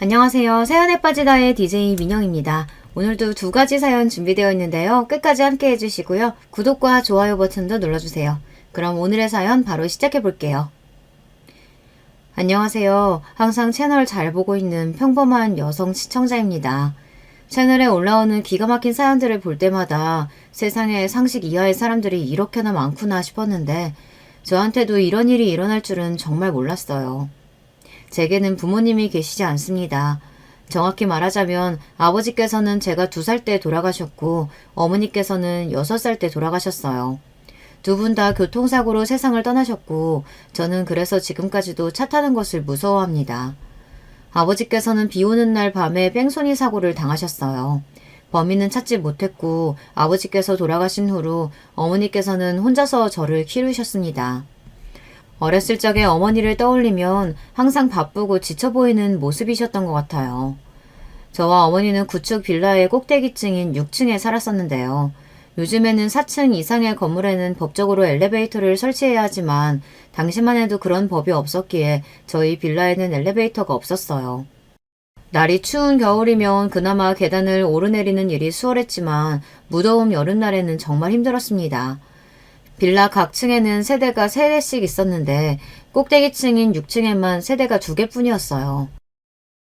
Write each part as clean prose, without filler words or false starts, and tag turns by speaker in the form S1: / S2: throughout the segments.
S1: 안녕하세요. 사연에 빠지다의 DJ 민영입니다. 오늘도 두 가지 사연 준비되어 있는데요. 끝까지 함께 해주시고요. 구독과 좋아요 버튼도 눌러주세요. 그럼 오늘의 사연 바로 시작해 볼게요. 안녕하세요. 항상 채널 잘 보고 있는 평범한 여성 시청자입니다. 채널에 올라오는 기가 막힌 사연들을 볼 때마다 세상에 상식 이하의 사람들이 이렇게나 많구나 싶었는데 저한테도 이런 일이 일어날 줄은 정말 몰랐어요. 제게는 부모님이 계시지 않습니다. 정확히 말하자면 아버지께서는 제가 2살 때 돌아가셨고 어머니께서는 6살 때 돌아가셨어요. 두 분 다 교통사고로 세상을 떠나셨고 저는 그래서 지금까지도 차 타는 것을 무서워합니다. 아버지께서는 비 오는 날 밤에 뺑소니 사고를 당하셨어요. 범인은 찾지 못했고 아버지께서 돌아가신 후로 어머니께서는 혼자서 저를 키우셨습니다. 어렸을 적에 어머니를 떠올리면 항상 바쁘고 지쳐 보이는 모습이셨던 것 같아요. 저와 어머니는 구축 빌라의 꼭대기층인 6층에 살았었는데요. 요즘에는 4층 이상의 건물에는 법적으로 엘리베이터를 설치해야 하지만 당시만 해도 그런 법이 없었기에 저희 빌라에는 엘리베이터가 없었어요. 날이 추운 겨울이면 그나마 계단을 오르내리는 일이 수월했지만 무더운 여름날에는 정말 힘들었습니다. 빌라 각 층에는 세대가 3대씩 있었는데 꼭대기층인 6층에만 세대가 2개뿐이었어요.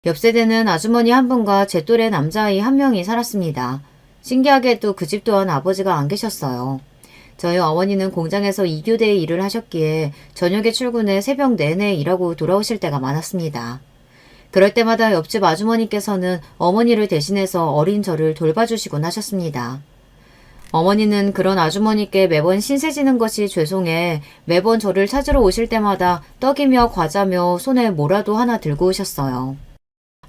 S1: 옆 세대는 아주머니 한 분과 제 또래 남자아이 한 명이 살았습니다. 신기하게도 그 집 또한 아버지가 안 계셨어요. 저희 어머니는 공장에서 2교대의 일을 하셨기에 저녁에 출근해 새벽 내내 일하고 돌아오실 때가 많았습니다. 그럴 때마다 옆집 아주머니께서는 어머니를 대신해서 어린 저를 돌봐주시곤 하셨습니다. 어머니는 그런 아주머니께 매번 신세 지는 것이 죄송해 매번 저를 찾으러 오실 때마다 떡이며 과자며 손에 뭐라도 하나 들고 오셨어요.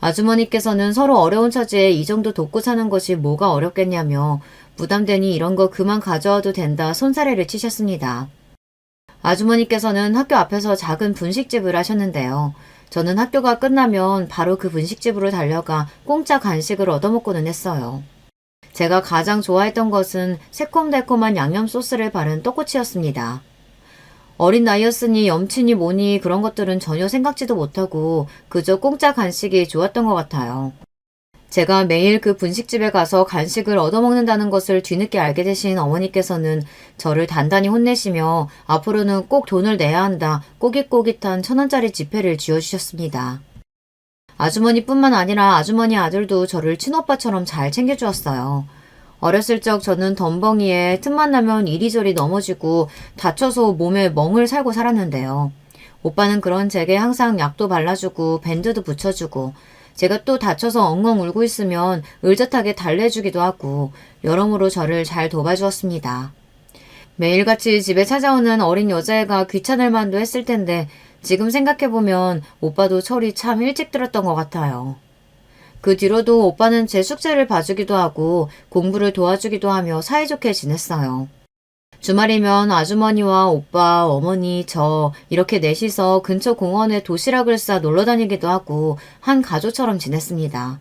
S1: 아주머니께서는 서로 어려운 처지에 이 정도 돕고 사는 것이 뭐가 어렵겠냐며 부담되니 이런 거 그만 가져와도 된다 손사래를 치셨습니다. 아주머니께서는 학교 앞에서 작은 분식집을 하셨는데요. 저는 학교가 끝나면 바로 그 분식집으로 달려가 공짜 간식을 얻어먹고는 했어요. 제가 가장 좋아했던 것은 새콤달콤한 양념 소스를 바른 떡꼬치였습니다. 어린 나이였으니 염치니 뭐니 그런 것들은 전혀 생각지도 못하고 그저 공짜 간식이 좋았던 것 같아요. 제가 매일 그 분식집에 가서 간식을 얻어먹는다는 것을 뒤늦게 알게 되신 어머니께서는 저를 단단히 혼내시며 앞으로는 꼭 돈을 내야 한다 꼬깃꼬깃한 1,000원짜리 지폐를 쥐어주셨습니다. 아주머니뿐만 아니라 아주머니 아들도 저를 친오빠처럼 잘 챙겨주었어요. 어렸을 적 저는 덤벙이에 틈만 나면 이리저리 넘어지고 다쳐서 몸에 멍을 살고 살았는데요. 오빠는 그런 제게 항상 약도 발라주고 밴드도 붙여주고 제가 또 다쳐서 엉엉 울고 있으면 의젓하게 달래주기도 하고 여러모로 저를 잘 도와주었습니다. 매일같이 집에 찾아오는 어린 여자애가 귀찮을 만도 했을 텐데 지금 생각해보면 오빠도 철이 참 일찍 들었던 것 같아요. 그 뒤로도 오빠는 제 숙제를 봐주기도 하고 공부를 도와주기도 하며 사이좋게 지냈어요. 주말이면 아주머니와 오빠, 어머니, 저 이렇게 넷이서 근처 공원에 도시락을 싸 놀러 다니기도 하고 한 가족처럼 지냈습니다.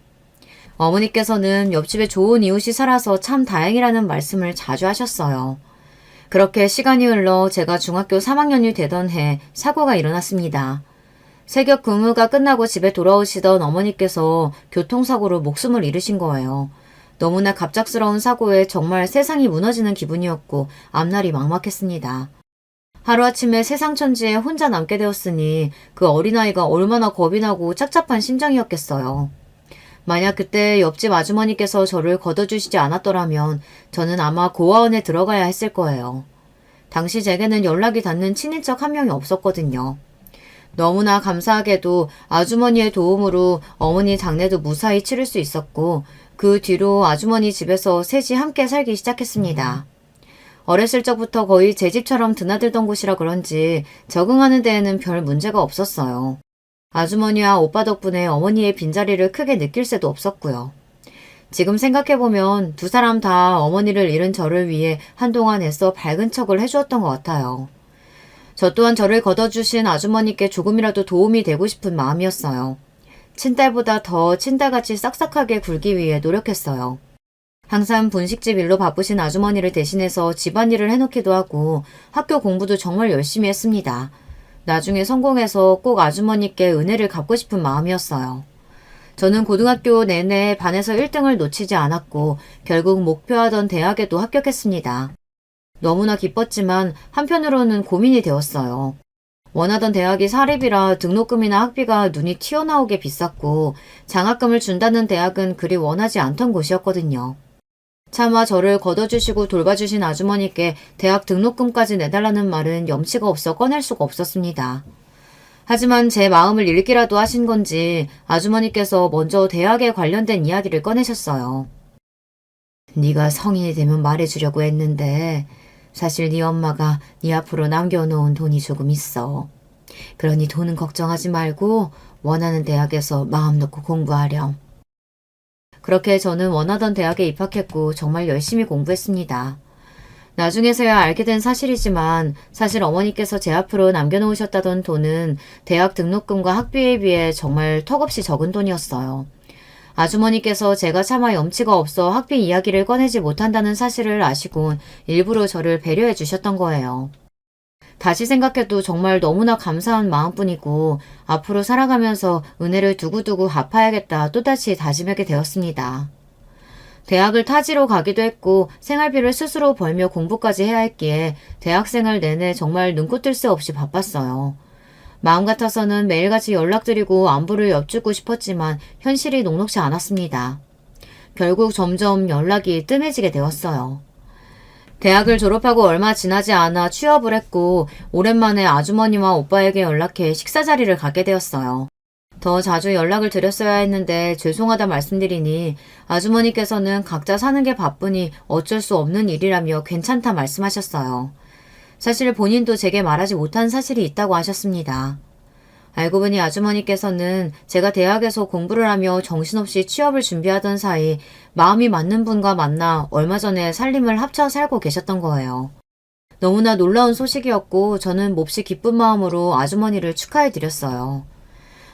S1: 어머니께서는 옆집에 좋은 이웃이 살아서 참 다행이라는 말씀을 자주 하셨어요. 그렇게 시간이 흘러 제가 중학교 3학년이 되던 해 사고가 일어났습니다. 새벽 근무가 끝나고 집에 돌아오시던 어머니께서 교통사고로 목숨을 잃으신 거예요. 너무나 갑작스러운 사고에 정말 세상이 무너지는 기분이었고 앞날이 막막했습니다. 하루아침에 세상 천지에 혼자 남게 되었으니 그 어린아이가 얼마나 겁이 나고 착잡한 심정이었겠어요. 만약 그때 옆집 아주머니께서 저를 걷어주시지 않았더라면 저는 아마 고아원에 들어가야 했을 거예요. 당시 제게는 연락이 닿는 친인척 한 명이 없었거든요. 너무나 감사하게도 아주머니의 도움으로 어머니 장례도 무사히 치를 수 있었고 그 뒤로 아주머니 집에서 셋이 함께 살기 시작했습니다. 어렸을 적부터 거의 제 집처럼 드나들던 곳이라 그런지 적응하는 데에는 별 문제가 없었어요. 아주머니와 오빠 덕분에 어머니의 빈자리를 크게 느낄 새도 없었고요. 지금 생각해보면 두 사람 다 어머니를 잃은 저를 위해 한동안 애써 밝은 척을 해주었던 것 같아요. 저 또한 저를 걷어주신 아주머니께 조금이라도 도움이 되고 싶은 마음이었어요. 친딸보다 더 친딸같이 싹싹하게 굴기 위해 노력했어요. 항상 분식집 일로 바쁘신 아주머니를 대신해서 집안일을 해놓기도 하고 학교 공부도 정말 열심히 했습니다. 나중에 성공해서 꼭 아주머니께 은혜를 갚고 싶은 마음이었어요. 저는 고등학교 내내 반에서 1등을 놓치지 않았고 결국 목표하던 대학에도 합격했습니다. 너무나 기뻤지만 한편으로는 고민이 되었어요. 원하던 대학이 사립이라 등록금이나 학비가 눈이 튀어나오게 비쌌고 장학금을 준다는 대학은 그리 원하지 않던 곳이었거든요. 차마 저를 걷어주시고 돌봐주신 아주머니께 대학 등록금까지 내달라는 말은 염치가 없어 꺼낼 수가 없었습니다. 하지만 제 마음을 읽기라도 하신 건지 아주머니께서 먼저 대학에 관련된 이야기를 꺼내셨어요. 네가 성인이 되면 말해주려고 했는데 사실 네 엄마가 네 앞으로 남겨놓은 돈이 조금 있어. 그러니 돈은 걱정하지 말고 원하는 대학에서 마음 놓고 공부하렴. 그렇게 저는 원하던 대학에 입학했고 정말 열심히 공부했습니다. 나중에서야 알게 된 사실이지만 사실 어머니께서 제 앞으로 남겨놓으셨다던 돈은 대학 등록금과 학비에 비해 정말 턱없이 적은 돈이었어요. 아주머니께서 제가 차마 염치가 없어 학비 이야기를 꺼내지 못한다는 사실을 아시곤 일부러 저를 배려해 주셨던 거예요. 다시 생각해도 정말 너무나 감사한 마음뿐이고 앞으로 살아가면서 은혜를 두고두고 갚아야겠다 또다시 다짐하게 되었습니다. 대학을 타지로 가기도 했고 생활비를 스스로 벌며 공부까지 해야 했기에 대학생활 내내 정말 눈코 뜰 새 없이 바빴어요. 마음 같아서는 매일같이 연락드리고 안부를 엿주고 싶었지만 현실이 녹록지 않았습니다. 결국 점점 연락이 뜸해지게 되었어요. 대학을 졸업하고 얼마 지나지 않아 취업을 했고 오랜만에 아주머니와 오빠에게 연락해 식사 자리를 갖게 되었어요. 더 자주 연락을 드렸어야 했는데 죄송하다 말씀드리니 아주머니께서는 각자 사는 게 바쁘니 어쩔 수 없는 일이라며 괜찮다 말씀하셨어요. 사실 본인도 제게 말하지 못한 사실이 있다고 하셨습니다. 알고 보니 아주머니께서는 제가 대학에서 공부를 하며 정신없이 취업을 준비하던 사이 마음이 맞는 분과 만나 얼마 전에 살림을 합쳐 살고 계셨던 거예요. 너무나 놀라운 소식이었고 저는 몹시 기쁜 마음으로 아주머니를 축하해 드렸어요.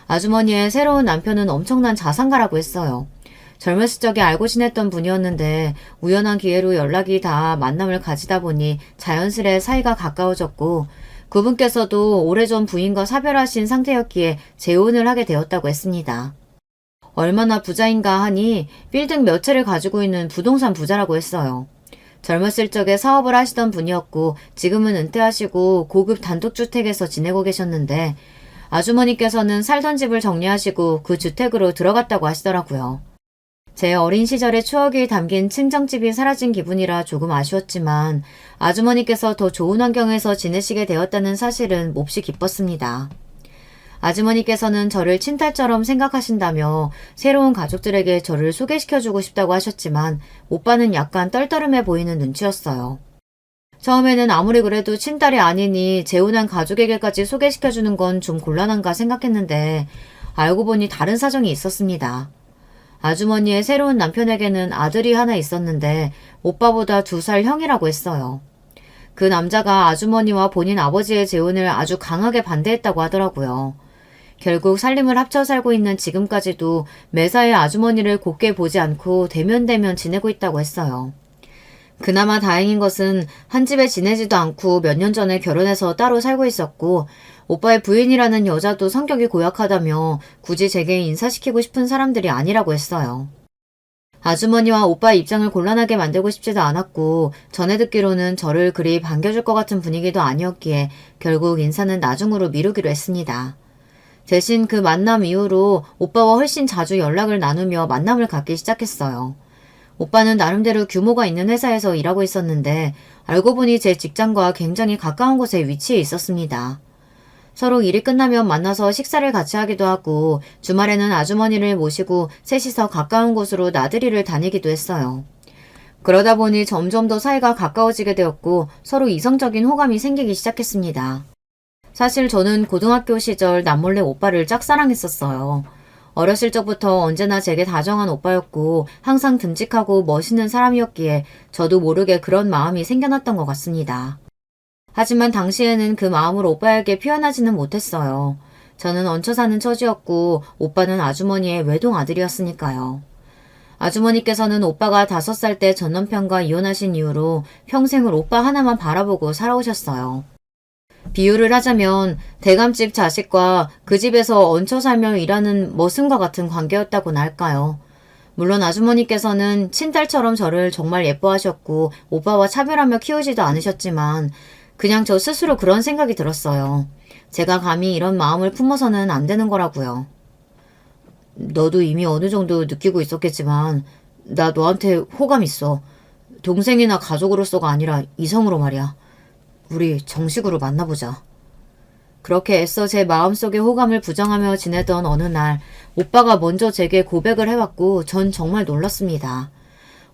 S1: 아주머니의 새로운 남편은 엄청난 자산가라고 했어요. 젊었을 적에 알고 지냈던 분이었는데 우연한 기회로 연락이 닿아 만남을 가지다 보니 자연스레 사이가 가까워졌고 그분께서도 오래전 부인과 사별하신 상태였기에 재혼을 하게 되었다고 했습니다. 얼마나 부자인가 하니 빌딩 몇 채를 가지고 있는 부동산 부자라고 했어요. 젊었을 적에 사업을 하시던 분이었고 지금은 은퇴하시고 고급 단독주택에서 지내고 계셨는데 아주머니께서는 살던 집을 정리하시고 그 주택으로 들어갔다고 하시더라고요. 제 어린 시절의 추억이 담긴 친정집이 사라진 기분이라 조금 아쉬웠지만 아주머니께서 더 좋은 환경에서 지내시게 되었다는 사실은 몹시 기뻤습니다. 아주머니께서는 저를 친딸처럼 생각하신다며 새로운 가족들에게 저를 소개시켜주고 싶다고 하셨지만 오빠는 약간 떨떠름해 보이는 눈치였어요. 처음에는 아무리 그래도 친딸이 아니니 재혼한 가족에게까지 소개시켜주는 건 좀 곤란한가 생각했는데 알고 보니 다른 사정이 있었습니다. 아주머니의 새로운 남편에게는 아들이 하나 있었는데 오빠보다 2살 형이라고 했어요. 그 남자가 아주머니와 본인 아버지의 재혼을 아주 강하게 반대했다고 하더라고요. 결국 살림을 합쳐 살고 있는 지금까지도 매사에 아주머니를 곱게 보지 않고 대면대면 지내고 있다고 했어요. 그나마 다행인 것은 한 집에 지내지도 않고 몇 년 전에 결혼해서 따로 살고 있었고 오빠의 부인이라는 여자도 성격이 고약하다며 굳이 제게 인사시키고 싶은 사람들이 아니라고 했어요. 아주머니와 오빠의 입장을 곤란하게 만들고 싶지도 않았고 전에 듣기로는 저를 그리 반겨줄 것 같은 분위기도 아니었기에 결국 인사는 나중으로 미루기로 했습니다. 대신 그 만남 이후로 오빠와 훨씬 자주 연락을 나누며 만남을 갖기 시작했어요. 오빠는 나름대로 규모가 있는 회사에서 일하고 있었는데 알고 보니 제 직장과 굉장히 가까운 곳에 위치해 있었습니다. 서로 일이 끝나면 만나서 식사를 같이 하기도 하고 주말에는 아주머니를 모시고 셋이서 가까운 곳으로 나들이를 다니기도 했어요. 그러다 보니 점점 더 사이가 가까워지게 되었고 서로 이성적인 호감이 생기기 시작했습니다. 사실 저는 고등학교 시절 남몰래 오빠를 짝사랑했었어요. 어렸을 적부터 언제나 제게 다정한 오빠였고 항상 듬직하고 멋있는 사람이었기에 저도 모르게 그런 마음이 생겨났던 것 같습니다. 하지만 당시에는 그 마음을 오빠에게 표현하지는 못했어요. 저는 얹혀 사는 처지였고 오빠는 아주머니의 외동 아들이었으니까요. 아주머니께서는 오빠가 5살 때 전 남편과 이혼하신 이후로 평생을 오빠 하나만 바라보고 살아오셨어요. 비유를 하자면 대감집 자식과 그 집에서 얹혀 살며 일하는 머슴과 같은 관계였다고나 할까요. 물론 아주머니께서는 친딸처럼 저를 정말 예뻐하셨고 오빠와 차별하며 키우지도 않으셨지만 그냥 저 스스로 그런 생각이 들었어요. 제가 감히 이런 마음을 품어서는 안 되는 거라고요. 너도 이미 어느 정도 느끼고 있었겠지만 나 너한테 호감 있어. 동생이나 가족으로서가 아니라 이성으로 말이야. 우리 정식으로 만나보자. 그렇게 애써 제 마음속의 호감을 부정하며 지내던 어느 날 오빠가 먼저 제게 고백을 해왔고 전 정말 놀랐습니다.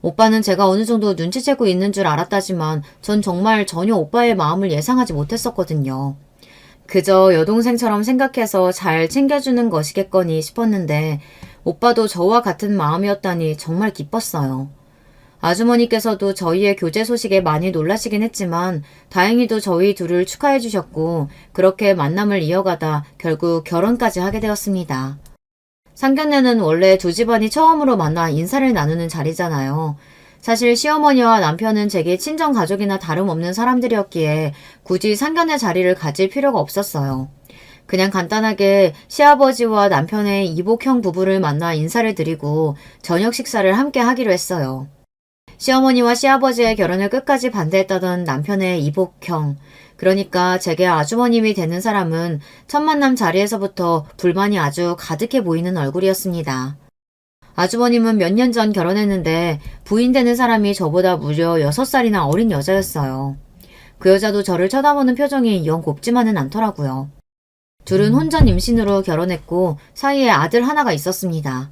S1: 오빠는 제가 어느 정도 눈치채고 있는 줄 알았다지만 전 정말 전혀 오빠의 마음을 예상하지 못했었거든요. 그저 여동생처럼 생각해서 잘 챙겨주는 것이겠거니 싶었는데 오빠도 저와 같은 마음이었다니 정말 기뻤어요. 아주머니께서도 저희의 교제 소식에 많이 놀라시긴 했지만 다행히도 저희 둘을 축하해 주셨고 그렇게 만남을 이어가다 결국 결혼까지 하게 되었습니다. 상견례는 원래 두 집안이 처음으로 만나 인사를 나누는 자리잖아요. 사실 시어머니와 남편은 제게 친정 가족이나 다름없는 사람들이었기에 굳이 상견례 자리를 가질 필요가 없었어요. 그냥 간단하게 시아버지와 남편의 이복형 부부를 만나 인사를 드리고 저녁 식사를 함께 하기로 했어요. 시어머니와 시아버지의 결혼을 끝까지 반대했다던 남편의 이복형, 그러니까 제게 아주버님이 되는 사람은 첫 만남 자리에서부터 불만이 아주 가득해 보이는 얼굴이었습니다. 아주버님은 몇 년 전 결혼했는데 부인 되는 사람이 저보다 무려 6살이나 어린 여자였어요. 그 여자도 저를 쳐다보는 표정이 영 곱지만은 않더라고요. 둘은 혼전 임신으로 결혼했고 사이에 아들 하나가 있었습니다.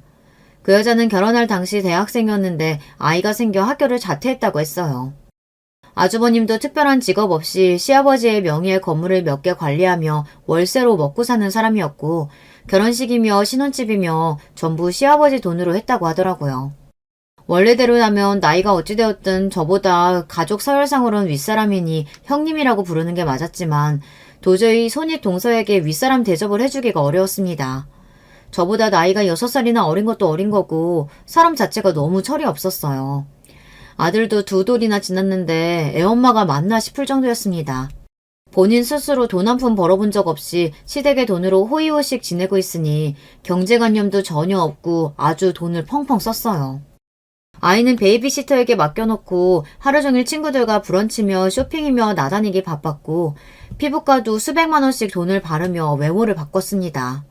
S1: 그 여자는 결혼할 당시 대학생이었는데 아이가 생겨 학교를 자퇴했다고 했어요. 아주버님도 특별한 직업 없이 시아버지의 명의의 건물을 몇 개 관리하며 월세로 먹고 사는 사람이었고 결혼식이며 신혼집이며 전부 시아버지 돈으로 했다고 하더라고요. 원래대로라면 나이가 어찌되었든 저보다 가족 서열상으로는 윗사람이니 형님이라고 부르는 게 맞았지만 도저히 손윗 동서에게 윗사람 대접을 해주기가 어려웠습니다. 저보다 나이가 6살이나 어린 것도 어린 거고 사람 자체가 너무 철이 없었어요. 아들도 2돌이나 지났는데 애엄마가 맞나 싶을 정도였습니다. 본인 스스로 돈 한 푼 벌어본 적 없이 시댁의 돈으로 호의호식 지내고 있으니 경제관념도 전혀 없고 아주 돈을 펑펑 썼어요. 아이는 베이비시터에게 맡겨놓고 하루 종일 친구들과 브런치며 쇼핑이며 나다니기 바빴고 피부과도 수백만 원씩 돈을 바르며 외모를 바꿨습니다.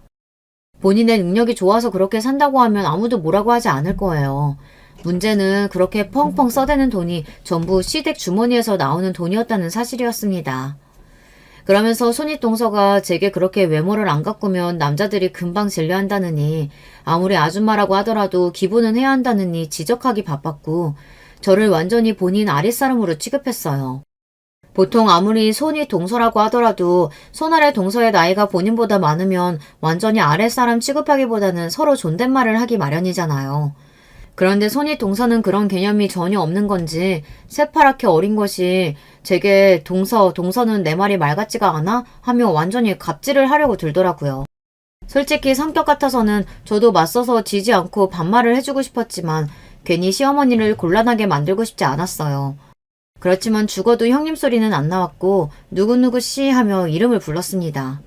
S1: 본인의 능력이 좋아서 그렇게 산다고 하면 아무도 뭐라고 하지 않을 거예요. 문제는 그렇게 펑펑 써대는 돈이 전부 시댁 주머니에서 나오는 돈이었다는 사실이었습니다. 그러면서 손윗동서가 제게 그렇게 외모를 안 가꾸면 남자들이 금방 질려한다느니 아무리 아줌마라고 하더라도 기본은 해야 한다느니 지적하기 바빴고 저를 완전히 본인 아랫사람으로 취급했어요. 보통 아무리 손윗동서라고 하더라도 손아래 동서의 나이가 본인보다 많으면 완전히 아랫사람 취급하기보다는 서로 존댓말을 하기 마련이잖아요. 그런데 손윗동서는 그런 개념이 전혀 없는 건지 새파랗게 어린 것이 제게 동서는 내 말이 말 같지가 않아? 하며 완전히 갑질을 하려고 들더라고요. 솔직히 성격 같아서는 저도 맞서서 지지 않고 반말을 해주고 싶었지만 괜히 시어머니를 곤란하게 만들고 싶지 않았어요. 그렇지만 죽어도 형님 소리는 안 나왔고 누구누구 씨 하며 이름을 불렀습니다.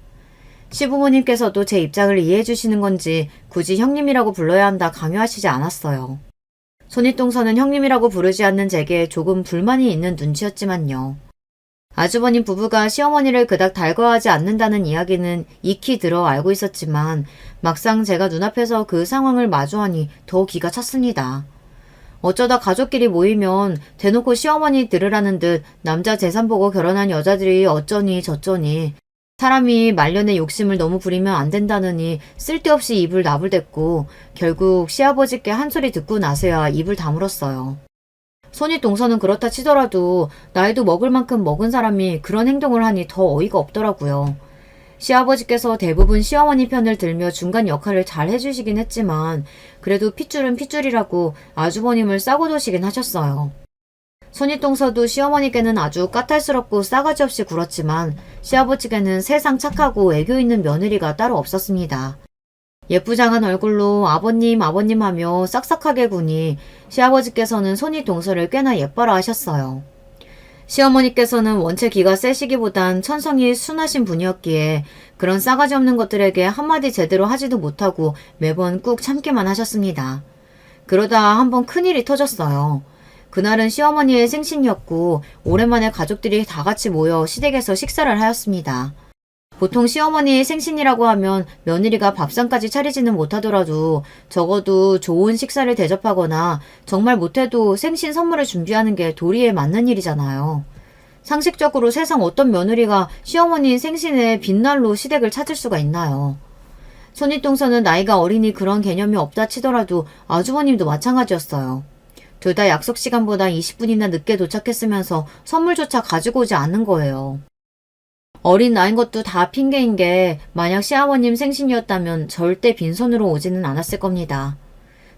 S1: 시부모님께서도 제 입장을 이해해 주시는 건지 굳이 형님이라고 불러야 한다 강요하시지 않았어요. 손윗동서는 형님이라고 부르지 않는 제게 조금 불만이 있는 눈치였지만요. 아주버님 부부가 시어머니를 그닥 달궈하지 않는다는 이야기는 익히 들어 알고 있었지만 막상 제가 눈앞에서 그 상황을 마주하니 더 기가 찼습니다. 어쩌다 가족끼리 모이면 대놓고 시어머니 들으라는 듯 남자 재산 보고 결혼한 여자들이 어쩌니 저쩌니 사람이 말년에 욕심을 너무 부리면 안 된다느니 쓸데없이 입을 나불댔고 결국 시아버지께 한 소리 듣고 나서야 입을 다물었어요. 손윗동서는 그렇다 치더라도 나이도 먹을 만큼 먹은 사람이 그런 행동을 하니 더 어이가 없더라고요. 시아버지께서 대부분 시어머니 편을 들며 중간 역할을 잘 해주시긴 했지만 그래도 핏줄은 핏줄이라고 아주버님을 싸고 도시긴 하셨어요. 손윗동서도 시어머니께는 아주 까탈스럽고 싸가지 없이 굴었지만 시아버지께는 세상 착하고 애교 있는 며느리가 따로 없었습니다. 예쁘장한 얼굴로 아버님 하며 싹싹하게 구니 시아버지께서는 손윗동서를 꽤나 예뻐라 하셨어요. 시어머니께서는 원체 기가 세시기보단 천성이 순하신 분이었기에 그런 싸가지 없는 것들에게 한마디 제대로 하지도 못하고 매번 꾹 참기만 하셨습니다. 그러다 한번 큰일이 터졌어요. 그날은 시어머니의 생신이었고 오랜만에 가족들이 다 같이 모여 시댁에서 식사를 하였습니다. 보통 시어머니의 생신이라고 하면 며느리가 밥상까지 차리지는 못하더라도 적어도 좋은 식사를 대접하거나 정말 못해도 생신 선물을 준비하는 게 도리에 맞는 일이잖아요. 상식적으로 세상 어떤 며느리가 시어머니 생신에 빛날로 시댁을 찾을 수가 있나요? 손윗동서는 나이가 어리니 그런 개념이 없다 치더라도 아주버님도 마찬가지였어요. 둘 다 약속 시간보다 20분이나 늦게 도착했으면서 선물조차 가지고 오지 않는 거예요. 어린 나이인 것도 다 핑계인 게 만약 시아버님 생신이었다면 절대 빈손으로 오지는 않았을 겁니다.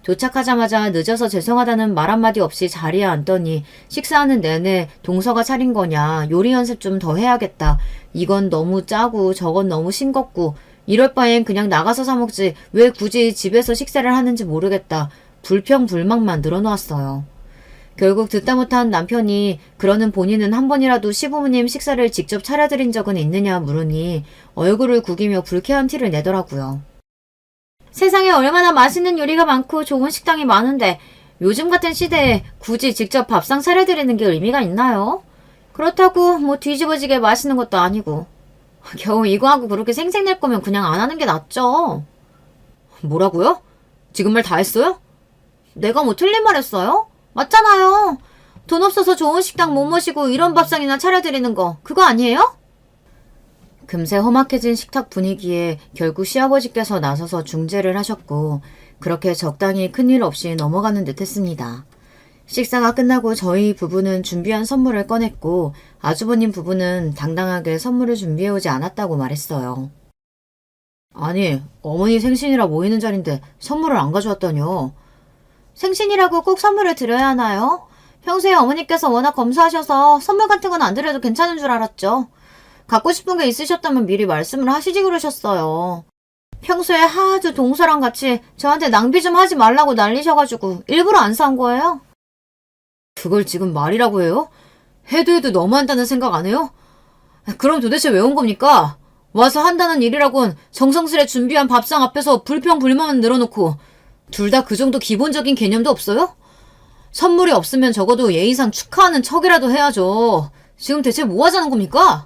S1: 도착하자마자 늦어서 죄송하다는 말 한마디 없이 자리에 앉더니 식사하는 내내 동서가 차린 거냐, 요리 연습 좀 더 해야겠다, 이건 너무 짜고 저건 너무 싱겁고 이럴 바엔 그냥 나가서 사 먹지 왜 굳이 집에서 식사를 하는지 모르겠다, 불평불만만 늘어놓았어요. 결국 듣다 못한 남편이 그러는 본인은 한 번이라도 시부모님 식사를 직접 차려드린 적은 있느냐 물으니 얼굴을 구기며 불쾌한 티를 내더라고요. 세상에 얼마나 맛있는 요리가 많고 좋은 식당이 많은데 요즘 같은 시대에 굳이 직접 밥상 차려드리는 게 의미가 있나요? 그렇다고 뭐 뒤집어지게 맛있는 것도 아니고. 겨우 이거 하고 그렇게 생색낼 거면 그냥 안 하는 게 낫죠. 뭐라고요? 지금 말 다 했어요? 내가 뭐 틀린 말 했어요? 맞잖아요. 돈 없어서 좋은 식당 못 모시고 이런 밥상이나 차려드리는 거 그거 아니에요? 금세 험악해진 식탁 분위기에 결국 시아버지께서 나서서 중재를 하셨고 그렇게 적당히 큰일 없이 넘어가는 듯 했습니다. 식사가 끝나고 저희 부부는 준비한 선물을 꺼냈고 아주버님 부부는 당당하게 선물을 준비해오지 않았다고 말했어요. 아니, 어머니 생신이라 모이는 자리인데 선물을 안 가져왔다뇨. 생신이라고 꼭 선물을 드려야 하나요? 평소에 어머니께서 워낙 검소하셔서 선물 같은 건 안 드려도 괜찮은 줄 알았죠. 갖고 싶은 게 있으셨다면 미리 말씀을 하시지 그러셨어요. 평소에 하도 동서랑 같이 저한테 낭비 좀 하지 말라고 난리셔가지고 일부러 안 산 거예요? 그걸 지금 말이라고 해요? 해도 너무한다는 생각 안 해요? 그럼 도대체 왜 온 겁니까? 와서 한다는 일이라곤 정성스레 준비한 밥상 앞에서 불평불만을 늘어놓고 둘 다 그 정도 기본적인 개념도 없어요? 선물이 없으면 적어도 예의상 축하하는 척이라도 해야죠. 지금 대체 뭐 하자는 겁니까?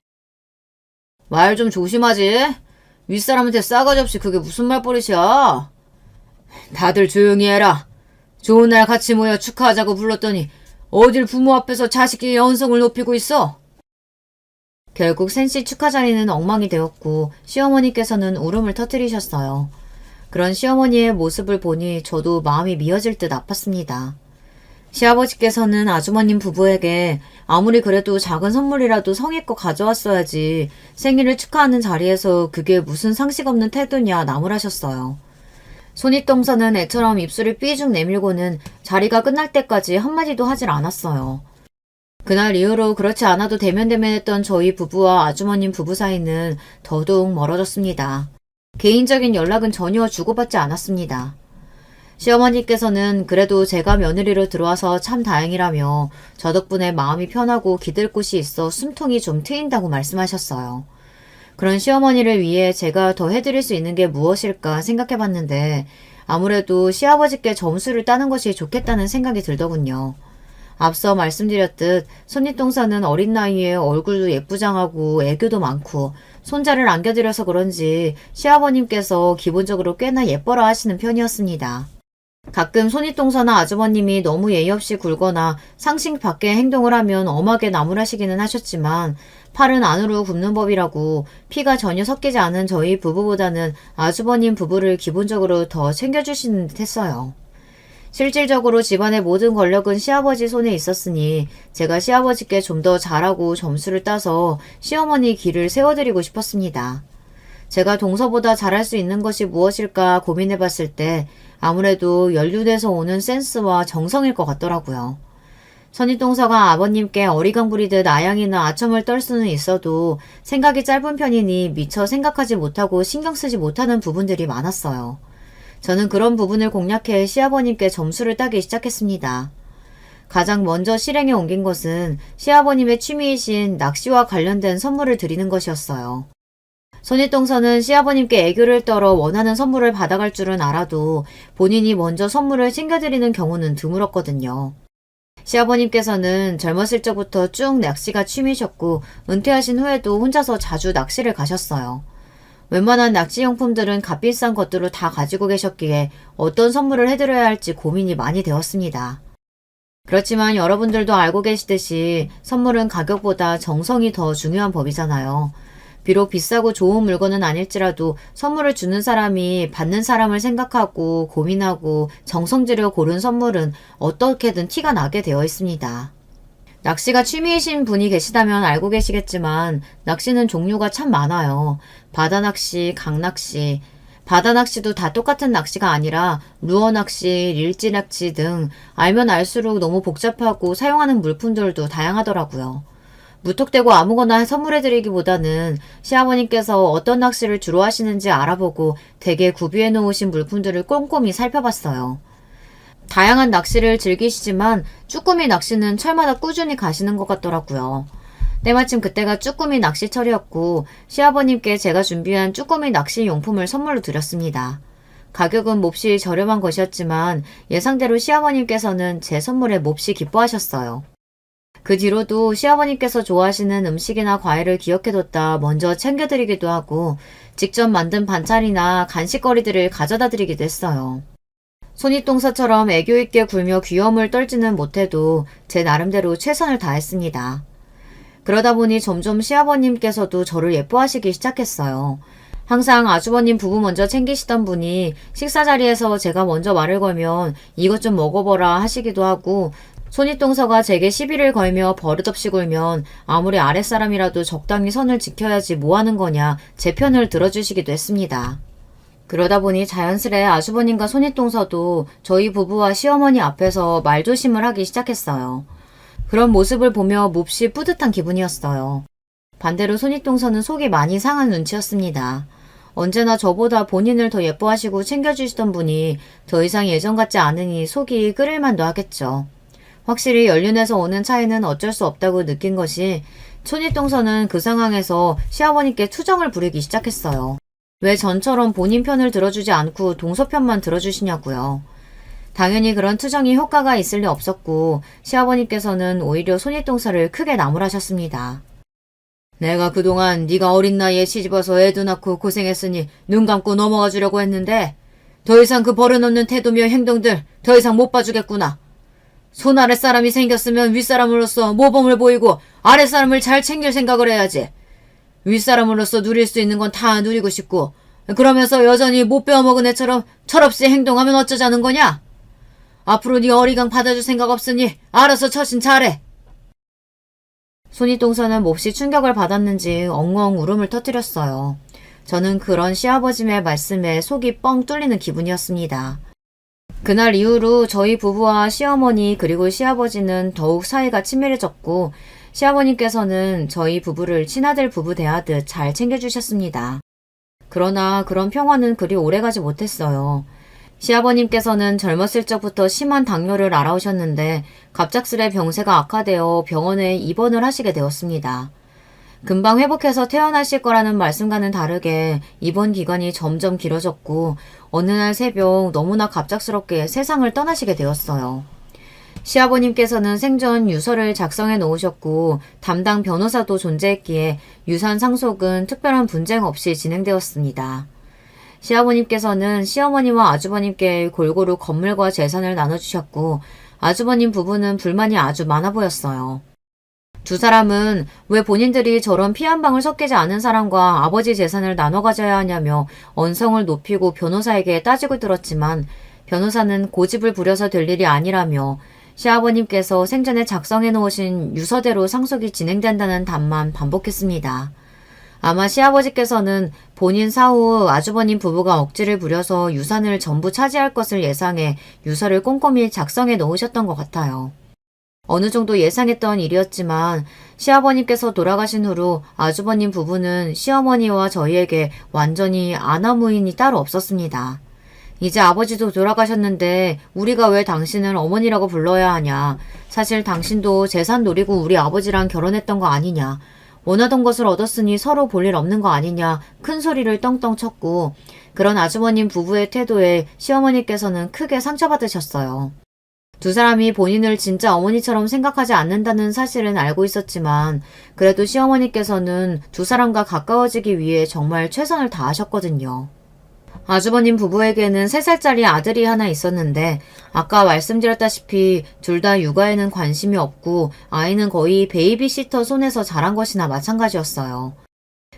S1: 말 좀 조심하지. 윗사람한테 싸가지 없이 그게 무슨 말버릇이야. 다들 조용히 해라. 좋은 날 같이 모여 축하하자고 불렀더니 어딜 부모 앞에서 자식의 연성을 높이고 있어. 결국 센씨 축하 자리는 엉망이 되었고 시어머니께서는 울음을 터뜨리셨어요. 그런 시어머니의 모습을 보니 저도 마음이 미어질 듯 아팠습니다. 시아버지께서는 아주머님 부부에게 아무리 그래도 작은 선물이라도 성의껏 가져왔어야지 생일을 축하하는 자리에서 그게 무슨 상식 없는 태도냐 나무라셨어요. 손윗동서는 애처럼 입술을 삐죽 내밀고는 자리가 끝날 때까지 한마디도 하질 않았어요. 그날 이후로 그렇지 않아도 대면대면했던 저희 부부와 아주머님 부부 사이는 더더욱 멀어졌습니다. 개인적인 연락은 전혀 주고받지 않았습니다. 시어머니께서는 그래도 제가 며느리로 들어와서 참 다행이라며 저 덕분에 마음이 편하고 기댈 곳이 있어 숨통이 좀 트인다고 말씀하셨어요. 그런 시어머니를 위해 제가 더 해드릴 수 있는 게 무엇일까 생각해봤는데 아무래도 시아버지께 점수를 따는 것이 좋겠다는 생각이 들더군요. 앞서 말씀드렸듯 손윗동서는 어린 나이에 얼굴도 예쁘장하고 애교도 많고 손자를 안겨드려서 그런지 시아버님께서 기본적으로 꽤나 예뻐라 하시는 편이었습니다. 가끔 손윗동서나 아주버님이 너무 예의 없이 굴거나 상식 밖의 행동을 하면 엄하게 나무라시기는 하셨지만 팔은 안으로 굽는 법이라고 피가 전혀 섞이지 않은 저희 부부보다는 아주버님 부부를 기본적으로 더 챙겨주시는 듯 했어요. 실질적으로 집안의 모든 권력은 시아버지 손에 있었으니 제가 시아버지께 좀 더 잘하고 점수를 따서 시어머니 길을 세워드리고 싶었습니다. 제가 동서보다 잘할 수 있는 것이 무엇일까 고민해봤을 때 아무래도 연륜에서 오는 센스와 정성일 것 같더라고요. 손윗동서가 아버님께 어리광 부리듯 아양이나 아첨을 떨 수는 있어도 생각이 짧은 편이니 미처 생각하지 못하고 신경 쓰지 못하는 부분들이 많았어요. 저는 그런 부분을 공략해 시아버님께 점수를 따기 시작했습니다. 가장 먼저 실행에 옮긴 것은 시아버님의 취미이신 낚시와 관련된 선물을 드리는 것이었어요. 손윗동서는 시아버님께 애교를 떨어 원하는 선물을 받아갈 줄은 알아도 본인이 먼저 선물을 챙겨드리는 경우는 드물었거든요. 시아버님께서는 젊었을 적부터 쭉 낚시가 취미셨고 은퇴하신 후에도 혼자서 자주 낚시를 가셨어요. 웬만한 낚시용품들은 값비싼 것들을 다 가지고 계셨기에 어떤 선물을 해드려야 할지 고민이 많이 되었습니다. 그렇지만 여러분들도 알고 계시듯이 선물은 가격보다 정성이 더 중요한 법이잖아요. 비록 비싸고 좋은 물건은 아닐지라도 선물을 주는 사람이 받는 사람을 생각하고 고민하고 정성 들여 고른 선물은 어떻게든 티가 나게 되어 있습니다. 낚시가 취미이신 분이 계시다면 알고 계시겠지만 낚시는 종류가 참 많아요. 바다낚시, 강낚시, 바다낚시도 다 똑같은 낚시가 아니라 루어낚시, 릴지낚시 등 알면 알수록 너무 복잡하고 사용하는 물품들도 다양하더라고요. 무턱대고 아무거나 선물해드리기보다는 시아버님께서 어떤 낚시를 주로 하시는지 알아보고 댁에 구비해 놓으신 물품들을 꼼꼼히 살펴봤어요. 다양한 낚시를 즐기시지만 쭈꾸미 낚시는 철마다 꾸준히 가시는 것 같더라고요. 때마침 그때가 쭈꾸미 낚시철이었고 시아버님께 제가 준비한 쭈꾸미 낚시 용품을 선물로 드렸습니다. 가격은 몹시 저렴한 것이었지만 예상대로 시아버님께서는 제 선물에 몹시 기뻐하셨어요. 그 뒤로도 시아버님께서 좋아하시는 음식이나 과일을 기억해뒀다 먼저 챙겨드리기도 하고 직접 만든 반찬이나 간식거리들을 가져다 드리기도 했어요. 손윗동서처럼 애교있게 굴며 귀여움을 떨지는 못해도 제 나름대로 최선을 다했습니다. 그러다 보니 점점 시아버님께서도 저를 예뻐하시기 시작했어요. 항상 아주버님 부부 먼저 챙기시던 분이 식사 자리에서 제가 먼저 말을 걸면 이것 좀 먹어보라 하시기도 하고 손윗동서가 제게 시비를 걸며 버릇없이 굴면 아무리 아랫사람이라도 적당히 선을 지켜야지 뭐하는 거냐 제 편을 들어주시기도 했습니다. 그러다 보니 자연스레 아주버님과 손윗동서도 저희 부부와 시어머니 앞에서 말조심을 하기 시작했어요. 그런 모습을 보며 몹시 뿌듯한 기분이었어요. 반대로 손윗동서는 속이 많이 상한 눈치였습니다. 언제나 저보다 본인을 더 예뻐하시고 챙겨주시던 분이 더 이상 예전 같지 않으니 속이 끓일 만도 하겠죠. 확실히 연륜에서 오는 차이는 어쩔 수 없다고 느낀 것이 손윗동서는 그 상황에서 시아버님께 투정을 부리기 시작했어요. 왜 전처럼 본인 편을 들어주지 않고 동서 편만 들어주시냐고요. 당연히 그런 투정이 효과가 있을 리 없었고 시아버님께서는 오히려 손윗동서를 크게 나무라셨습니다. 내가 그동안 네가 어린 나이에 시집와서 애도 낳고 고생했으니 눈 감고 넘어가 주려고 했는데 더 이상 그 버릇없는 태도며 행동들 더 이상 못 봐주겠구나. 손 아랫사람이 생겼으면 윗사람으로서 모범을 보이고 아랫사람을 잘 챙길 생각을 해야지. 윗사람으로서 누릴 수 있는 건 다 누리고 싶고 그러면서 여전히 못 배워먹은 애처럼 철없이 행동하면 어쩌자는 거냐? 앞으로 네 어리광 받아줄 생각 없으니 알아서 처신 잘해. 손윗동서는 몹시 충격을 받았는지 엉엉 울음을 터뜨렸어요. 저는 그런 시아버님의 말씀에 속이 뻥 뚫리는 기분이었습니다. 그날 이후로 저희 부부와 시어머니 그리고 시아버지는 더욱 사이가 친밀해졌고 시아버님께서는 저희 부부를 친아들 부부 대하듯 잘 챙겨주셨습니다. 그러나 그런 평화는 그리 오래가지 못했어요. 시아버님께서는 젊었을 적부터 심한 당뇨를 앓아오셨는데 갑작스레 병세가 악화되어 병원에 입원을 하시게 되었습니다. 금방 회복해서 퇴원하실 거라는 말씀과는 다르게 입원 기간이 점점 길어졌고 어느 날 새벽 너무나 갑작스럽게 세상을 떠나시게 되었어요. 시아버님께서는 생전 유서를 작성해 놓으셨고 담당 변호사도 존재했기에 유산 상속은 특별한 분쟁 없이 진행되었습니다. 시아버님께서는 시어머니와 아주버님께 골고루 건물과 재산을 나눠주셨고 아주버님 부부는 불만이 아주 많아 보였어요. 두 사람은 왜 본인들이 저런 피 한 방울 섞이지 않은 사람과 아버지 재산을 나눠 가져야 하냐며 언성을 높이고 변호사에게 따지고 들었지만 변호사는 고집을 부려서 될 일이 아니라며 시아버님께서 생전에 작성해 놓으신 유서대로 상속이 진행된다는 답만 반복했습니다. 아마 시아버지께서는 본인 사후 아주버님 부부가 억지를 부려서 유산을 전부 차지할 것을 예상해 유서를 꼼꼼히 작성해 놓으셨던 것 같아요. 어느 정도 예상했던 일이었지만 시아버님께서 돌아가신 후로 아주버님 부부는 시어머니와 저희에게 완전히 아나무인이 따로 없었습니다. 이제 아버지도 돌아가셨는데 우리가 왜 당신을 어머니라고 불러야 하냐. 사실 당신도 재산 노리고 우리 아버지랑 결혼했던 거 아니냐. 원하던 것을 얻었으니 서로 볼 일 없는 거 아니냐. 큰 소리를 떵떵 쳤고 그런 아주버님 부부의 태도에 시어머니께서는 크게 상처받으셨어요. 두 사람이 본인을 진짜 어머니처럼 생각하지 않는다는 사실은 알고 있었지만 그래도 시어머니께서는 두 사람과 가까워지기 위해 정말 최선을 다하셨거든요. 아주버님 부부에게는 3살짜리 아들이 하나 있었는데 아까 말씀드렸다시피 둘 다 육아에는 관심이 없고 아이는 거의 베이비시터 손에서 자란 것이나 마찬가지였어요.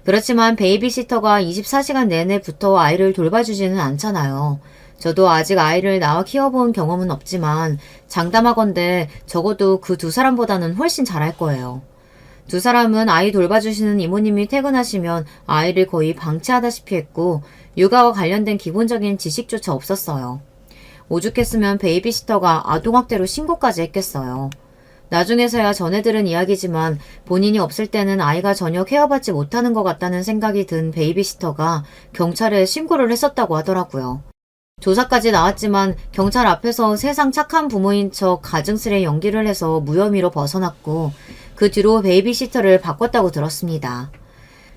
S1: 그렇지만 베이비시터가 24시간 내내 붙어 아이를 돌봐주지는 않잖아요. 저도 아직 아이를 낳아 키워본 경험은 없지만 장담하건대 적어도 그 두 사람보다는 훨씬 잘할 거예요. 두 사람은 아이 돌봐주시는 이모님이 퇴근하시면 아이를 거의 방치하다시피 했고 육아와 관련된 기본적인 지식조차 없었어요. 오죽했으면 베이비시터가 아동학대로 신고까지 했겠어요. 나중에서야 전해 들은 이야기지만 본인이 없을 때는 아이가 전혀 케어받지 못하는 것 같다는 생각이 든 베이비시터가 경찰에 신고를 했었다고 하더라고요. 조사까지 나왔지만 경찰 앞에서 세상 착한 부모인 척 가증스레 연기를 해서 무혐의로 벗어났고 그 뒤로 베이비시터를 바꿨다고 들었습니다.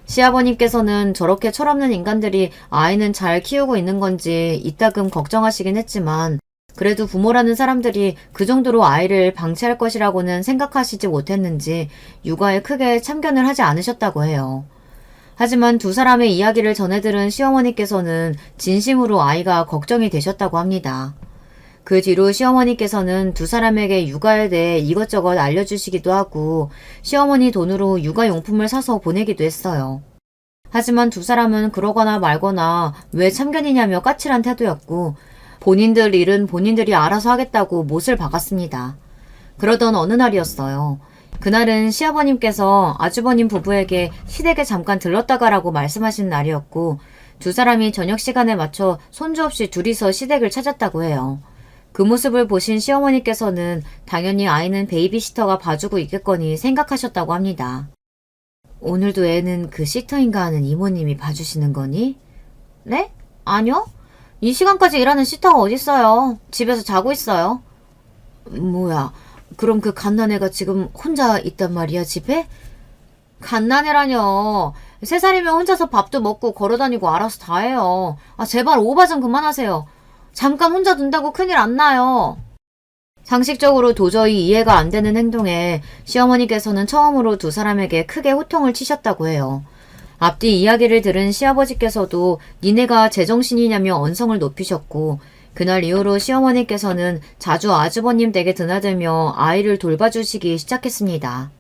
S1: 시아버님께서는 저렇게 철없는 인간들이 아이는 잘 키우고 있는 건지 이따금 걱정하시긴 했지만 그래도 부모라는 사람들이 그 정도로 아이를 방치할 것이라고는 생각하시지 못했는지 육아에 크게 참견을 하지 않으셨다고 해요. 하지만 두 사람의 이야기를 전해들은 시어머니께서는 진심으로 아이가 걱정이 되셨다고 합니다. 그 뒤로 시어머니께서는 두 사람에게 육아에 대해 이것저것 알려주시기도 하고 시어머니 돈으로 육아용품을 사서 보내기도 했어요. 하지만 두 사람은 그러거나 말거나 왜 참견이냐며 까칠한 태도였고 본인들 일은 본인들이 알아서 하겠다고 못을 박았습니다. 그러던 어느 날이었어요. 그날은 시아버님께서 아주버님 부부에게 시댁에 잠깐 들렀다 가라고 말씀하신 날이었고 두 사람이 저녁 시간에 맞춰 손주 없이 둘이서 시댁을 찾았다고 해요. 그 모습을 보신 시어머니께서는 당연히 아이는 베이비시터가 봐주고 있겠거니 생각하셨다고 합니다. 오늘도 애는 그 시터인가 하는 이모님이 봐주시는 거니? 네? 아니요. 이 시간까지 일하는 시터가 어딨어요. 집에서 자고 있어요. 뭐야, 그럼 그 갓난애가 지금 혼자 있단 말이야, 집에? 갓난애라뇨. 3살이면 혼자서 밥도 먹고 걸어다니고 알아서 다 해요. 아, 제발 오바 좀 그만하세요. 잠깐 혼자 둔다고 큰일 안 나요. 상식적으로 도저히 이해가 안 되는 행동에 시어머니께서는 처음으로 두 사람에게 크게 호통을 치셨다고 해요. 앞뒤 이야기를 들은 시아버지께서도 니네가 제정신이냐며 언성을 높이셨고 그날 이후로 시어머니께서는 자주 아주버님 댁에 드나들며 아이를 돌봐주시기 시작했습니다.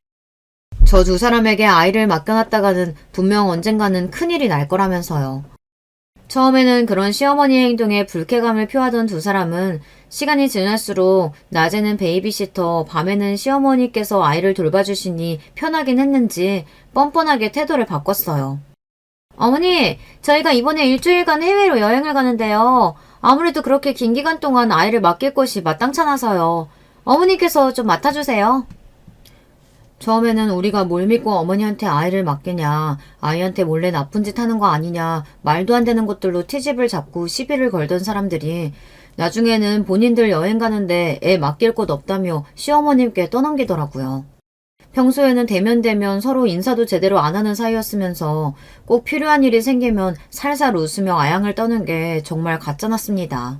S1: 저 두 사람에게 아이를 맡겨놨다가는 분명 언젠가는 큰일이 날 거라면서요. 처음에는 그런 시어머니의 행동에 불쾌감을 표하던 두 사람은 시간이 지날수록 낮에는 베이비시터, 밤에는 시어머니께서 아이를 돌봐주시니 편하긴 했는지 뻔뻔하게 태도를 바꿨어요. 어머니, 저희가 이번에 일주일간 해외로 여행을 가는데요. 아무래도 그렇게 긴 기간 동안 아이를 맡길 곳이 마땅찮아서요. 어머니께서 좀 맡아주세요. 처음에는 우리가 뭘 믿고 어머니한테 아이를 맡기냐, 아이한테 몰래 나쁜 짓 하는 거 아니냐, 말도 안 되는 것들로 트집을 잡고 시비를 걸던 사람들이 나중에는 본인들 여행 가는데 애 맡길 곳 없다며 시어머님께 떠넘기더라고요. 평소에는 대면대면 서로 인사도 제대로 안 하는 사이였으면서 꼭 필요한 일이 생기면 살살 웃으며 아양을 떠는 게 정말 가짜났습니다.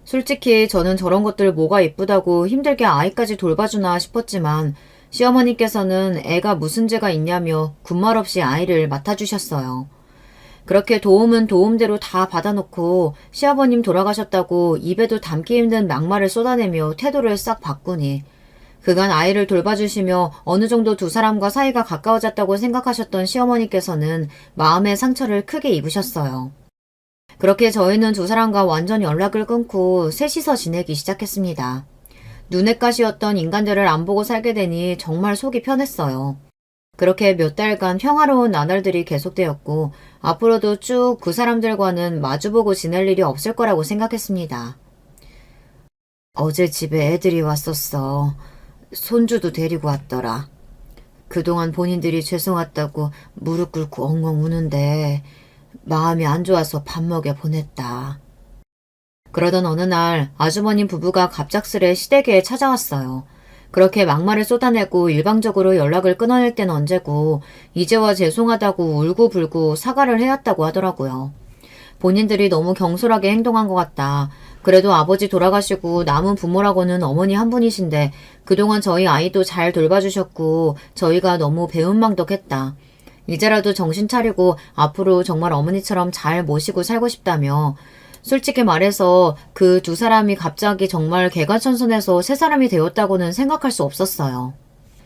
S1: 솔직히 저는 저런 것들 뭐가 이쁘다고 힘들게 아이까지 돌봐주나 싶었지만 시어머니께서는 애가 무슨 죄가 있냐며 군말 없이 아이를 맡아주셨어요. 그렇게 도움은 도움대로 다 받아놓고 시아버님 돌아가셨다고 입에도 담기 힘든 막말을 쏟아내며 태도를 싹 바꾸니 그간 아이를 돌봐주시며 어느 정도 두 사람과 사이가 가까워졌다고 생각하셨던 시어머니께서는 마음의 상처를 크게 입으셨어요. 그렇게 저희는 두 사람과 완전 연락을 끊고 셋이서 지내기 시작했습니다. 눈엣 가시였던 인간들을 안 보고 살게 되니 정말 속이 편했어요. 그렇게 몇 달간 평화로운 나날들이 계속되었고 앞으로도 쭉 그 사람들과는 마주보고 지낼 일이 없을 거라고 생각했습니다. 어제 집에 애들이 왔었어. 손주도 데리고 왔더라. 그동안 본인들이 죄송하다고 무릎 꿇고 엉엉 우는데 마음이 안 좋아서 밥 먹여 보냈다. 그러던 어느 날 아주버님 부부가 갑작스레 시댁에 찾아왔어요. 그렇게 막말을 쏟아내고 일방적으로 연락을 끊어낼 땐 언제고 이제와 죄송하다고 울고불고 사과를 해왔다고 하더라고요. 본인들이 너무 경솔하게 행동한 것 같다. 그래도 아버지 돌아가시고 남은 부모라고는 어머니 한 분이신데 그동안 저희 아이도 잘 돌봐주셨고 저희가 너무 배은망덕했다. 이제라도 정신 차리고 앞으로 정말 어머니처럼 잘 모시고 살고 싶다며 솔직히 말해서 그 두 사람이 갑자기 정말 개과천선해서 세 사람이 되었다고는 생각할 수 없었어요.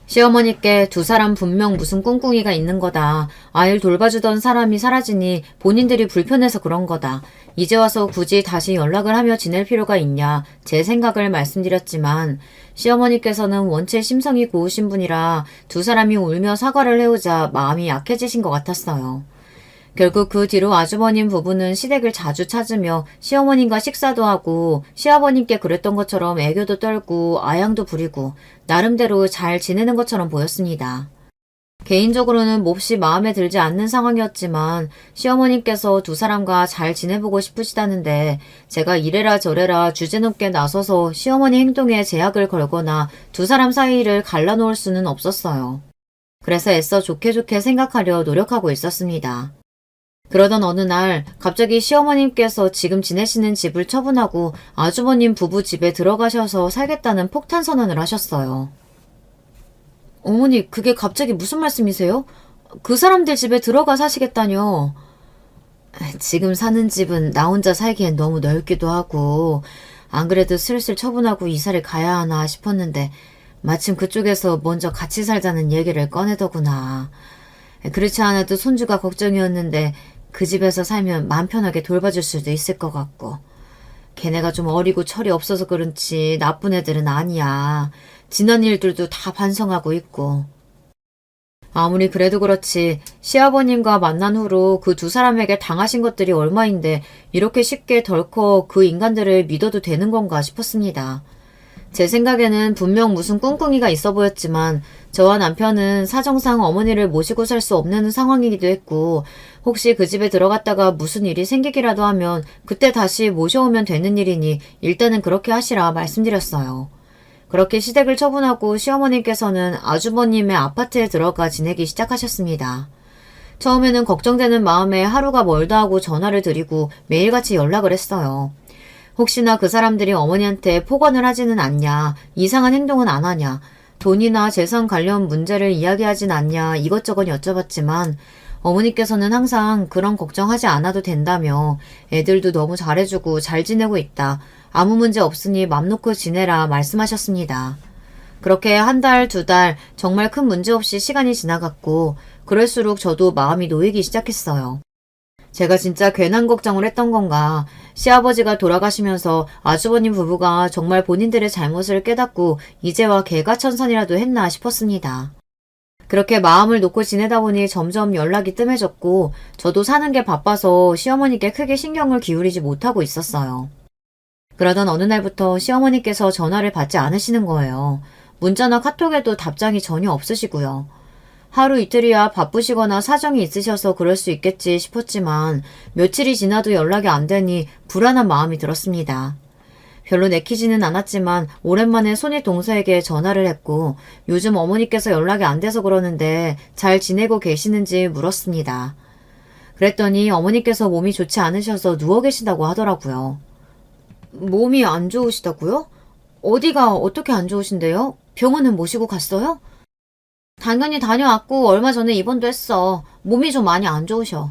S1: 시어머니께 두 사람 분명 무슨 꿍꿍이가 있는 거다. 아이를 돌봐주던 사람이 사라지니 본인들이 불편해서 그런 거다. 이제 와서 굳이 다시 연락을 하며 지낼 필요가 있냐. 제 생각을 말씀드렸지만 시어머니께서는 원체 심성이 고우신 분이라 두 사람이 울며 사과를 해오자 마음이 약해지신 것 같았어요. 결국 그 뒤로 아주버님 부부는 시댁을 자주 찾으며 시어머님과 식사도 하고 시아버님께 그랬던 것처럼 애교도 떨고 아양도 부리고 나름대로 잘 지내는 것처럼 보였습니다. 개인적으로는 몹시 마음에 들지 않는 상황이었지만 시어머님께서 두 사람과 잘 지내보고 싶으시다는데 제가 이래라 저래라 주제넘게 나서서 시어머니 행동에 제약을 걸거나 두 사람 사이를 갈라놓을 수는 없었어요. 그래서 애써 좋게 생각하려 노력하고 있었습니다. 그러던 어느 날 갑자기 시어머님께서 지금 지내시는 집을 처분하고 아주버님 부부 집에 들어가셔서 살겠다는 폭탄 선언을 하셨어요. 어머니, 그게 갑자기 무슨 말씀이세요? 그 사람들 집에 들어가 사시겠다뇨? 지금 사는 집은 나 혼자 살기엔 너무 넓기도 하고 안 그래도 슬슬 처분하고 이사를 가야 하나 싶었는데 마침 그쪽에서 먼저 같이 살자는 얘기를 꺼내더구나. 그렇지 않아도 손주가 걱정이었는데 그 집에서 살면 맘 편하게 돌봐줄 수도 있을 것 같고. 걔네가 좀 어리고 철이 없어서 그렇지 나쁜 애들은 아니야. 지난 일들도 다 반성하고 있고. 아무리 그래도 그렇지 시아버님과 만난 후로 그 두 사람에게 당하신 것들이 얼마인데 이렇게 쉽게 덜컥 그 인간들을 믿어도 되는 건가 싶었습니다. 제 생각에는 분명 무슨 꿍꿍이가 있어 보였지만 저와 남편은 사정상 어머니를 모시고 살 수 없는 상황이기도 했고 혹시 그 집에 들어갔다가 무슨 일이 생기기라도 하면 그때 다시 모셔오면 되는 일이니 일단은 그렇게 하시라 말씀드렸어요. 그렇게 시댁을 처분하고 시어머님께서는 아주버님의 아파트에 들어가 지내기 시작하셨습니다. 처음에는 걱정되는 마음에 하루가 멀다 하고 전화를 드리고 매일같이 연락을 했어요. 혹시나 그 사람들이 어머니한테 폭언을 하지는 않냐, 이상한 행동은 안 하냐, 돈이나 재산 관련 문제를 이야기하진 않냐 이것저것 여쭤봤지만 어머니께서는 항상 그런 걱정하지 않아도 된다며 애들도 너무 잘해주고 잘 지내고 있다. 아무 문제 없으니 맘 놓고 지내라 말씀하셨습니다. 그렇게 한 달, 두 달 정말 큰 문제 없이 시간이 지나갔고 그럴수록 저도 마음이 놓이기 시작했어요. 제가 진짜 괜한 걱정을 했던 건가. 시아버지가 돌아가시면서 아주버님 부부가 정말 본인들의 잘못을 깨닫고 이제와 개과천선이라도 했나 싶었습니다. 그렇게 마음을 놓고 지내다 보니 점점 연락이 뜸해졌고 저도 사는 게 바빠서 시어머니께 크게 신경을 기울이지 못하고 있었어요. 그러던 어느 날부터 시어머니께서 전화를 받지 않으시는 거예요. 문자나 카톡에도 답장이 전혀 없으시고요. 하루 이틀이야 바쁘시거나 사정이 있으셔서 그럴 수 있겠지 싶었지만 며칠이 지나도 연락이 안 되니 불안한 마음이 들었습니다. 별로 내키지는 않았지만 오랜만에 손이 동서에게 전화를 했고 요즘 어머니께서 연락이 안 돼서 그러는데 잘 지내고 계시는지 물었습니다. 그랬더니 어머니께서 몸이 좋지 않으셔서 누워 계신다고 하더라고요. 몸이 안 좋으시다고요? 어디가 어떻게 안 좋으신데요? 병원은 모시고 갔어요? 당연히 다녀왔고 얼마 전에 입원도 했어. 몸이 좀 많이 안 좋으셔.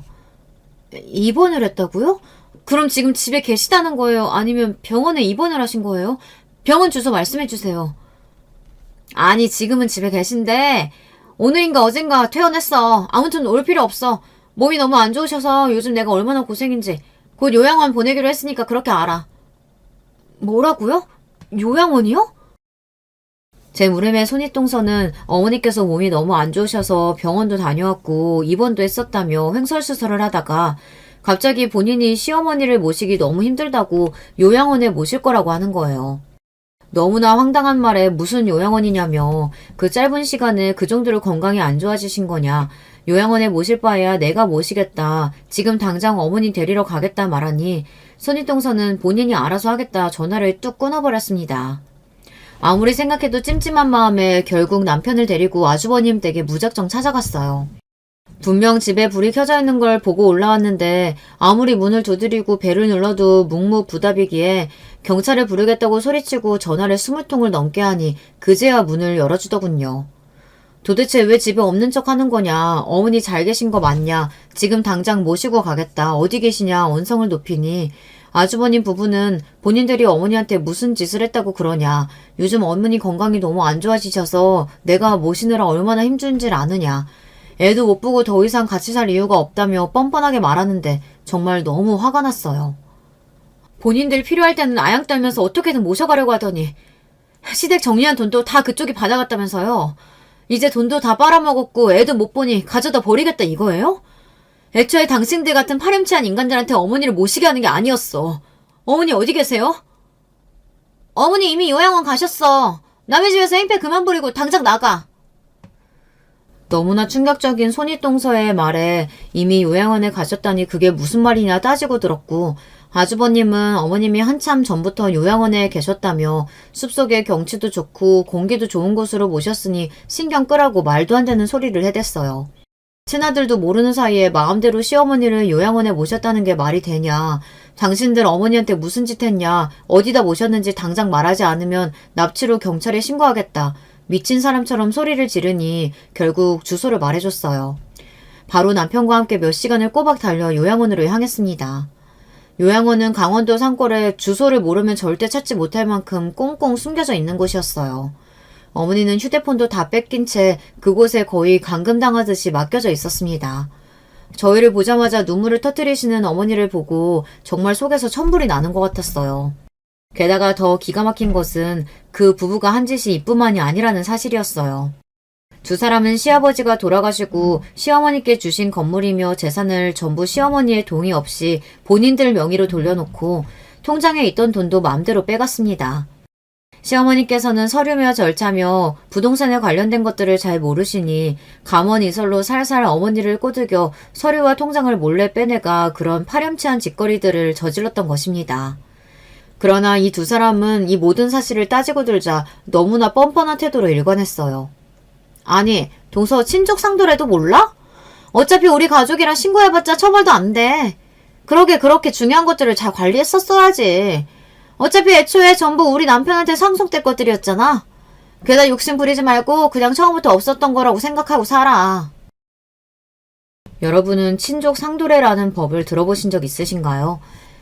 S1: 입원을 했다고요? 그럼 지금 집에 계시다는 거예요? 아니면 병원에 입원을 하신 거예요? 병원 주소 말씀해 주세요. 아니 지금은 집에 계신데 오늘인가 어젠가 퇴원했어. 아무튼 올 필요 없어. 몸이 너무 안 좋으셔서 요즘 내가 얼마나 고생인지. 곧 요양원 보내기로 했으니까 그렇게 알아. 뭐라고요? 요양원이요? 제 물음에 손윗동서는 어머니께서 몸이 너무 안 좋으셔서 병원도 다녀왔고 입원도 했었다며 횡설수설을 하다가 갑자기 본인이 시어머니를 모시기 너무 힘들다고 요양원에 모실 거라고 하는 거예요. 너무나 황당한 말에 무슨 요양원이냐며 그 짧은 시간에 그 정도로 건강이 안 좋아지신 거냐. 요양원에 모실 바에야 내가 모시겠다. 지금 당장 어머니 데리러 가겠다 말하니 손윗동서는 본인이 알아서 하겠다 전화를 뚝 끊어버렸습니다. 아무리 생각해도 찜찜한 마음에 결국 남편을 데리고 아주버님 댁에 무작정 찾아갔어요. 분명 집에 불이 켜져 있는 걸 보고 올라왔는데 아무리 문을 두드리고 벨을 눌러도 묵묵부답이기에 경찰을 부르겠다고 소리치고 전화를 20통을 넘게 하니 그제야 문을 열어주더군요. 도대체 왜 집에 없는 척 하는 거냐, 어머니 잘 계신 거 맞냐, 지금 당장 모시고 가겠다, 어디 계시냐 언성을 높이니 아주버님 부부는 본인들이 어머니한테 무슨 짓을 했다고 그러냐, 요즘 어머니 건강이 너무 안 좋아지셔서 내가 모시느라 얼마나 힘든지를 아느냐, 애도 못 보고 더 이상 같이 살 이유가 없다며 뻔뻔하게 말하는데 정말 너무 화가 났어요. 본인들 필요할 때는 아양 떨면서 어떻게든 모셔가려고 하더니 시댁 정리한 돈도 다 그쪽이 받아갔다면서요. 이제 돈도 다 빨아먹었고 애도 못 보니 가져다 버리겠다 이거예요? 애초에 당신들 같은 파렴치한 인간들한테 어머니를 모시게 하는 게 아니었어. 어머니 어디 계세요? 어머니 이미 요양원 가셨어. 남의 집에서 행패 그만 부리고 당장 나가. 너무나 충격적인 손윗동서의 말에 이미 요양원에 가셨다니 그게 무슨 말이냐 따지고 들었고, 아주버님은 어머님이 한참 전부터 요양원에 계셨다며 숲속의 경치도 좋고 공기도 좋은 곳으로 모셨으니 신경 끄라고 말도 안 되는 소리를 해댔어요. 친아들도 모르는 사이에 마음대로 시어머니를 요양원에 모셨다는 게 말이 되냐, 당신들 어머니한테 무슨 짓 했냐, 어디다 모셨는지 당장 말하지 않으면 납치로 경찰에 신고하겠다, 미친 사람처럼 소리를 지르니 결국 주소를 말해줬어요. 바로 남편과 함께 몇 시간을 꼬박 달려 요양원으로 향했습니다. 요양원은 강원도 산골에 주소를 모르면 절대 찾지 못할 만큼 꽁꽁 숨겨져 있는 곳이었어요. 어머니는 휴대폰도 다 뺏긴 채 그곳에 거의 감금당하듯이 맡겨져 있었습니다. 저희를 보자마자 눈물을 터뜨리시는 어머니를 보고 정말 속에서 천불이 나는 것 같았어요. 게다가 더 기가 막힌 것은 그 부부가 한 짓이 이뿐만이 아니라는 사실이었어요. 두 사람은 시아버지가 돌아가시고 시어머니께 주신 건물이며 재산을 전부 시어머니의 동의 없이 본인들 명의로 돌려놓고 통장에 있던 돈도 마음대로 빼갔습니다. 시어머니께서는 서류며 절차며 부동산에 관련된 것들을 잘 모르시니 감언이설로 살살 어머니를 꼬드겨 서류와 통장을 몰래 빼내가 그런 파렴치한 짓거리들을 저질렀던 것입니다. 그러나 이 두 사람은 이 모든 사실을 따지고 들자 너무나 뻔뻔한 태도로 일관했어요. 아니, 동서 친족 상도라도 몰라? 어차피 우리 가족이랑 신고해봤자 처벌도 안 돼. 그렇게 중요한 것들을 잘 관리했었어야지. 어차피 애초에 전부 우리 남편한테 상속될 것들이었잖아. 게다 욕심 부리지 말고 그냥 처음부터 없었던 거라고 생각하고 살아. 여러분은 친족 상도례라는 법을 들어보신 적 있으신가요?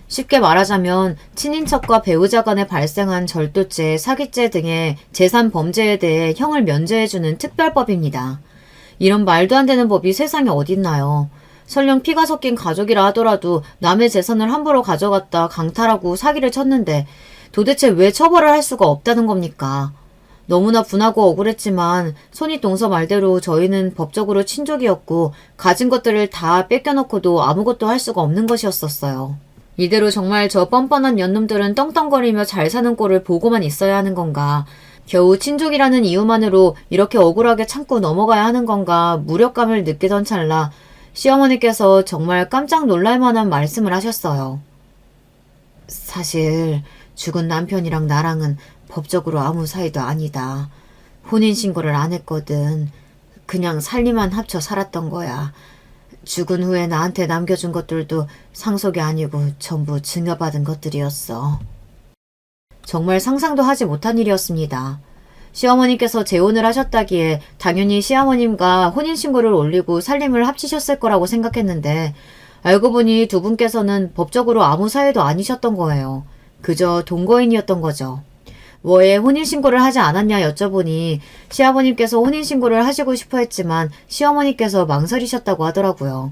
S1: 쉽게 말하자면 친인척과 배우자 간에 발생한 절도죄, 사기죄 등의 재산 범죄에 대해 형을 면제해주는 특별법입니다. 이런 말도 안 되는 법이 세상에 어딨나요? 설령 피가 섞인 가족이라 하더라도 남의 재산을 함부로 가져갔다 강탈하고 사기를 쳤는데 도대체 왜 처벌을 할 수가 없다는 겁니까? 너무나 분하고 억울했지만 손윗동서 말대로 저희는 법적으로 친족이었고 가진 것들을 다 뺏겨놓고도 아무것도 할 수가 없는 것이었었어요. 이대로 정말 저 뻔뻔한 년놈들은 떵떵거리며 잘 사는 꼴을 보고만 있어야 하는 건가? 겨우 친족이라는 이유만으로 이렇게 억울하게 참고 넘어가야 하는 건가 무력감을 느끼던 찰나 시어머니께서 정말 깜짝 놀랄 만한 말씀을 하셨어요. 사실 죽은 남편이랑 나랑은 법적으로 아무 사이도 아니다. 혼인신고를 안 했거든. 그냥 살림만 합쳐 살았던 거야. 죽은 후에 나한테 남겨준 것들도 상속이 아니고 전부 증여받은 것들이었어. 정말 상상도 하지 못한 일이었습니다. 시어머니께서 재혼을 하셨다기에 당연히 시어머님과 혼인신고를 올리고 살림을 합치셨을 거라고 생각했는데 알고 보니 두 분께서는 법적으로 아무 사이도 아니셨던 거예요. 그저 동거인이었던 거죠. 왜 혼인신고를 하지 않았냐 여쭤보니 시아버님께서 혼인신고를 하시고 싶어 했지만 시어머니께서 망설이셨다고 하더라고요.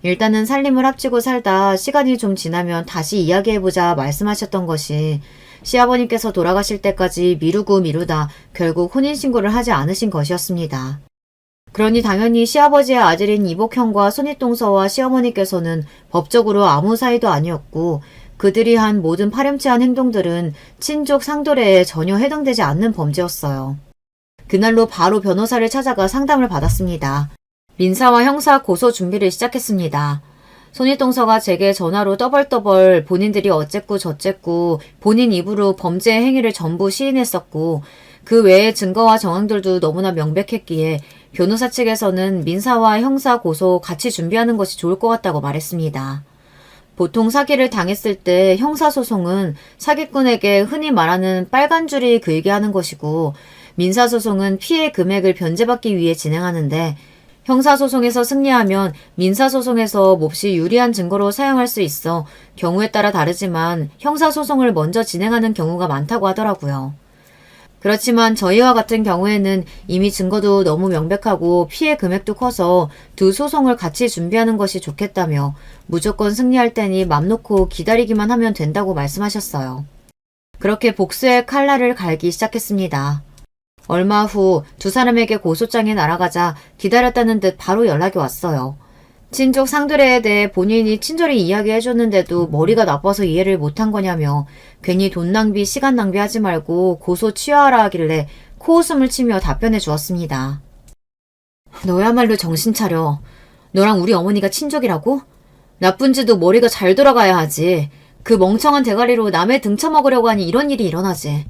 S1: 일단은 살림을 합치고 살다 시간이 좀 지나면 다시 이야기해보자 말씀하셨던 것이 시아버님께서 돌아가실 때까지 미루다 결국 혼인신고를 하지 않으신 것이었습니다. 그러니 당연히 시아버지의 아들인 이복형과 손윗동서와 시어머니께서는 법적으로 아무 사이도 아니었고 그들이 한 모든 파렴치한 행동들은 친족 상도례에 전혀 해당되지 않는 범죄였어요. 그날로 바로 변호사를 찾아가 상담을 받았습니다. 민사와 형사 고소 준비를 시작했습니다. 손익동서가 제게 전화로 떠벌떠벌 본인들이 어쨌고 저쨌고 본인 입으로 범죄 행위를 전부 시인했었고 그 외의 증거와 정황들도 너무나 명백했기에 변호사 측에서는 민사와 형사 고소 같이 준비하는 것이 좋을 것 같다고 말했습니다. 보통 사기를 당했을 때 형사소송은 사기꾼에게 흔히 말하는 빨간 줄이 길게 하는 것이고 민사소송은 피해 금액을 변제받기 위해 진행하는데 형사소송에서 승리하면 민사소송에서 몹시 유리한 증거로 사용할 수 있어 경우에 따라 다르지만 형사소송을 먼저 진행하는 경우가 많다고 하더라고요. 그렇지만 저희와 같은 경우에는 이미 증거도 너무 명백하고 피해 금액도 커서 두 소송을 같이 준비하는 것이 좋겠다며 무조건 승리할 테니 맘 놓고 기다리기만 하면 된다고 말씀하셨어요. 그렇게 복수의 칼날을 갈기 시작했습니다. 얼마 후 두 사람에게 고소장이 날아가자 기다렸다는 듯 바로 연락이 왔어요. 친족 상도례에 대해 본인이 친절히 이야기해줬는데도 머리가 나빠서 이해를 못한 거냐며 괜히 돈 낭비, 시간 낭비하지 말고 고소 취하하라 하길래 코웃음을 치며 답변해 주었습니다. 너야말로 정신 차려. 너랑 우리 어머니가 친족이라고? 나쁜 짓도 머리가 잘 돌아가야 하지. 그 멍청한 대가리로 남의 등쳐먹으려고 하니 이런 일이 일어나지.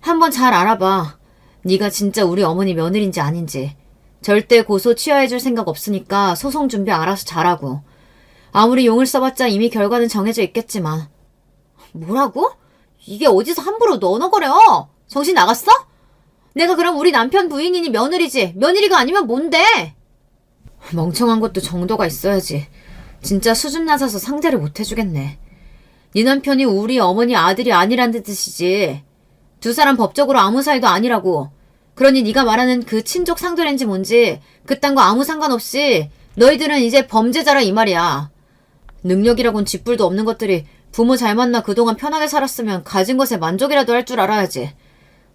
S1: 한번 잘 알아봐. 네가 진짜 우리 어머니 며느리인지 아닌지. 절대 고소 취하해줄 생각 없으니까 소송 준비 알아서 잘하고. 아무리 용을 써봤자 이미 결과는 정해져 있겠지만. 뭐라고? 이게 어디서 함부로 너너거려? 정신 나갔어? 내가 그럼 우리 남편 부인이니 며느리지. 며느리가 아니면 뭔데? 멍청한 것도 정도가 있어야지. 진짜 수준 낮아서 상대를 못 해주겠네. 네 남편이 우리 어머니 아들이 아니란 뜻이지. 두 사람 법적으로 아무 사이도 아니라고. 그러니 네가 말하는 그 친족 상도례인지 뭔지 그딴 거 아무 상관없이 너희들은 이제 범죄자라 이 말이야. 능력이라곤 쥐뿔도 없는 것들이 부모 잘 만나 그동안 편하게 살았으면 가진 것에 만족이라도 할 줄 알아야지.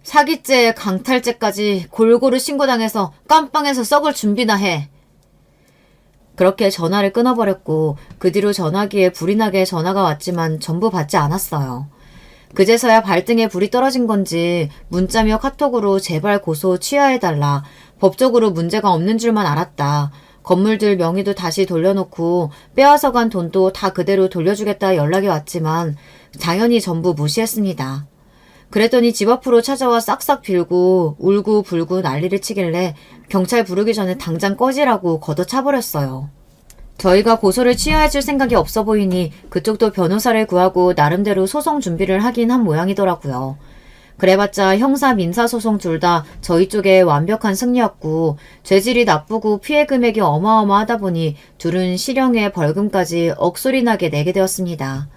S1: 사기죄, 강탈죄까지 골고루 신고당해서 깜빵에서 썩을 준비나 해. 그렇게 전화를 끊어버렸고 그 뒤로 전화기에 불이 나게 전화가 왔지만 전부 받지 않았어요. 그제서야 발등에 불이 떨어진 건지 문자며 카톡으로 제발 고소 취하해달라. 법적으로 문제가 없는 줄만 알았다. 건물들 명의도 다시 돌려놓고 빼앗아간 돈도 다 그대로 돌려주겠다 연락이 왔지만 당연히 전부 무시했습니다. 그랬더니 집 앞으로 찾아와 싹싹 빌고 울고 불고 난리를 치길래 경찰 부르기 전에 당장 꺼지라고 걷어차버렸어요. 저희가 고소를 취하해줄 생각이 없어 보이니 그쪽도 변호사를 구하고 나름대로 소송 준비를 하긴 한 모양이더라고요. 그래봤자 형사 민사소송 둘 다 저희 쪽에 완벽한 승리였고 죄질이 나쁘고 피해 금액이 어마어마하다 보니 둘은 실형에 벌금까지 억소리나게 내게 되었습니다.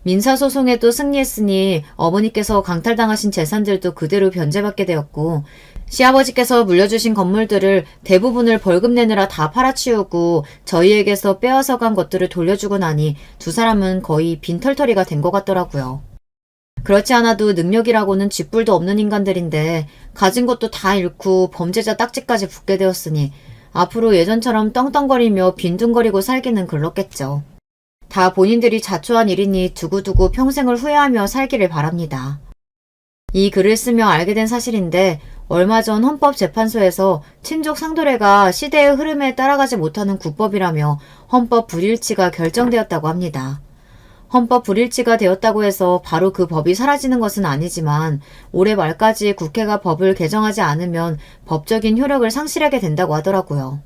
S1: 민사소송에도 승리했으니 어머니께서 강탈당하신 재산들도 그대로 변제받게 되었고 시아버지께서 물려주신 건물들을 대부분을 벌금 내느라 다 팔아치우고 저희에게서 빼앗아간 것들을 돌려주고 나니 두 사람은 거의 빈털터리가 된 것 같더라고요. 그렇지 않아도 능력이라고는 쥐뿔도 없는 인간들인데 가진 것도 다 잃고 범죄자 딱지까지 붙게 되었으니 앞으로 예전처럼 떵떵거리며 빈둥거리고 살기는 글렀겠죠. 다 본인들이 자초한 일이니 두고두고 평생을 후회하며 살기를 바랍니다. 이 글을 쓰며 알게 된 사실인데 얼마 전 헌법재판소에서 친족 상도례가 시대의 흐름에 따라가지 못하는 국법이라며 헌법 불일치가 결정되었다고 합니다. 헌법 불일치가 되었다고 해서 바로 그 법이 사라지는 것은 아니지만 올해 말까지 국회가 법을 개정하지 않으면 법적인 효력을 상실하게 된다고 하더라고요.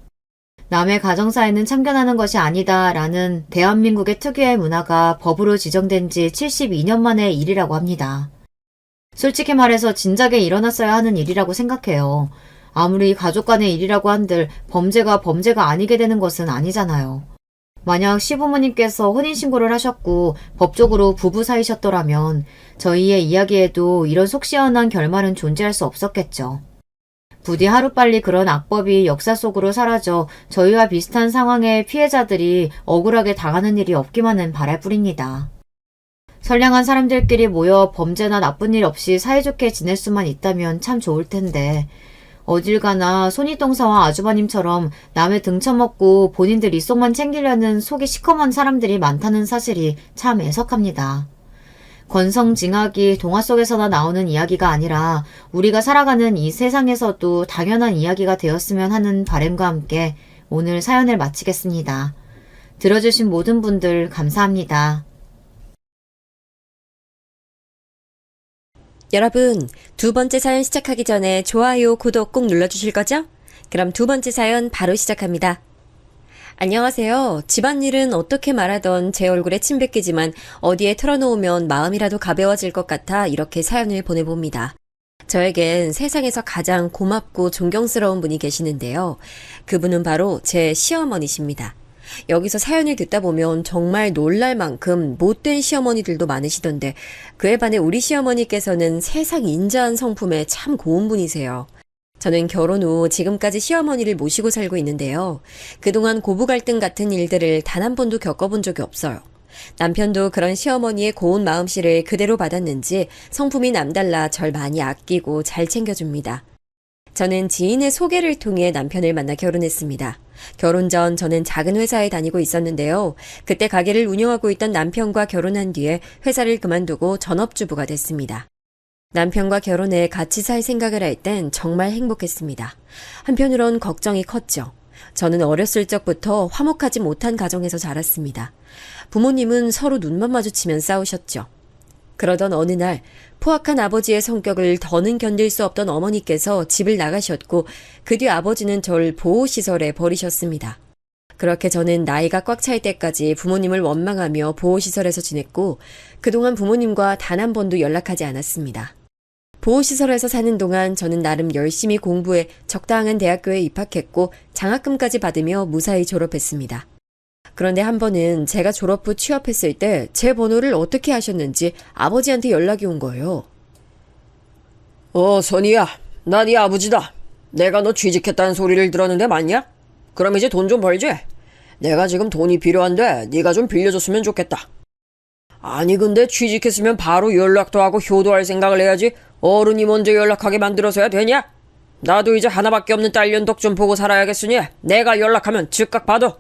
S1: 남의 가정사에는 참견하는 것이 아니다라는 대한민국의 특유의 문화가 법으로 지정된 지 72년 만의 일이라고 합니다. 솔직히 말해서 진작에 일어났어야 하는 일이라고 생각해요. 아무리 가족 간의 일이라고 한들 범죄가 아니게 되는 것은 아니잖아요. 만약 시부모님께서 혼인신고를 하셨고 법적으로 부부 사이셨더라면 저희의 이야기에도 이런 속 시원한 결말은 존재할 수 없었겠죠. 부디 하루빨리 그런 악법이 역사 속으로 사라져 저희와 비슷한 상황의 피해자들이 억울하게 당하는 일이 없기만은 바랄 뿐입니다. 선량한 사람들끼리 모여 범죄나 나쁜 일 없이 사이좋게 지낼 수만 있다면 참 좋을 텐데 어딜 가나 손이동서와 아주버님처럼 남의 등쳐먹고 본인들 입속만 챙기려는 속이 시커먼 사람들이 많다는 사실이 참 애석합니다. 권성징악이 동화 속에서나 나오는 이야기가 아니라 우리가 살아가는 이 세상에서도 당연한 이야기가 되었으면 하는 바람과 함께 오늘 사연을 마치겠습니다. 들어주신 모든 분들 감사합니다.
S2: 여러분, 두 번째 사연 시작하기 전에 좋아요, 구독 꼭 눌러주실 거죠? 그럼 두 번째 사연 바로 시작합니다. 안녕하세요. 집안일은 어떻게 말하던 제 얼굴에 침 뱉기지만 어디에 털어놓으면 마음이라도 가벼워질 것 같아 이렇게 사연을 보내봅니다. 저에겐 세상에서 가장 고맙고 존경스러운 분이 계시는데요. 그분은 바로 제 시어머니십니다. 여기서 사연을 듣다 보면 정말 놀랄 만큼 못된 시어머니들도 많으시던데 그에 반해 우리 시어머니께서는 세상 인자한 성품에 참 고운 분이세요. 저는 결혼 후 지금까지 시어머니를 모시고 살고 있는데요. 그동안 고부 갈등 같은 일들을 단 한 번도 겪어본 적이 없어요. 남편도 그런 시어머니의 고운 마음씨를 그대로 받았는지 성품이 남달라 절 많이 아끼고 잘 챙겨줍니다. 저는 지인의 소개를 통해 남편을 만나 결혼했습니다. 결혼 전 저는 작은 회사에 다니고 있었는데요. 그때 가게를 운영하고 있던 남편과 결혼한 뒤에 회사를 그만두고 전업주부가 됐습니다. 남편과 결혼해 같이 살 생각을 할 땐 정말 행복했습니다. 한편으론 걱정이 컸죠. 저는 어렸을 적부터 화목하지 못한 가정에서 자랐습니다. 부모님은 서로 눈만 마주치면 싸우셨죠. 그러던 어느 날 포악한 아버지의 성격을 더는 견딜 수 없던 어머니께서 집을 나가셨고 그 뒤 아버지는 절 보호시설에 버리셨습니다. 그렇게 저는 나이가 꽉 찰 때까지 부모님을 원망하며 보호시설에서 지냈고 그동안 부모님과 단 한 번도 연락하지 않았습니다. 보호시설에서 사는 동안 저는 나름 열심히 공부해 적당한 대학교에 입학했고 장학금까지 받으며 무사히 졸업했습니다. 그런데 한 번은 제가 졸업 후 취업했을 때 제 번호를 어떻게 하셨는지 아버지한테 연락이 온 거예요.
S3: 선이야. 나 네 아버지다. 내가 너 취직했다는 소리를 들었는데 맞냐? 그럼 이제 돈 좀 벌지? 내가 지금 돈이 필요한데 네가 좀 빌려줬으면 좋겠다. 아니 근데 취직했으면 바로 연락도 하고 효도할 생각을 해야지 어른이 먼저 연락하게 만들어서야 되냐? 나도 이제 하나밖에 없는 딸 연덕 좀 보고 살아야겠으니 내가 연락하면 즉각 받아.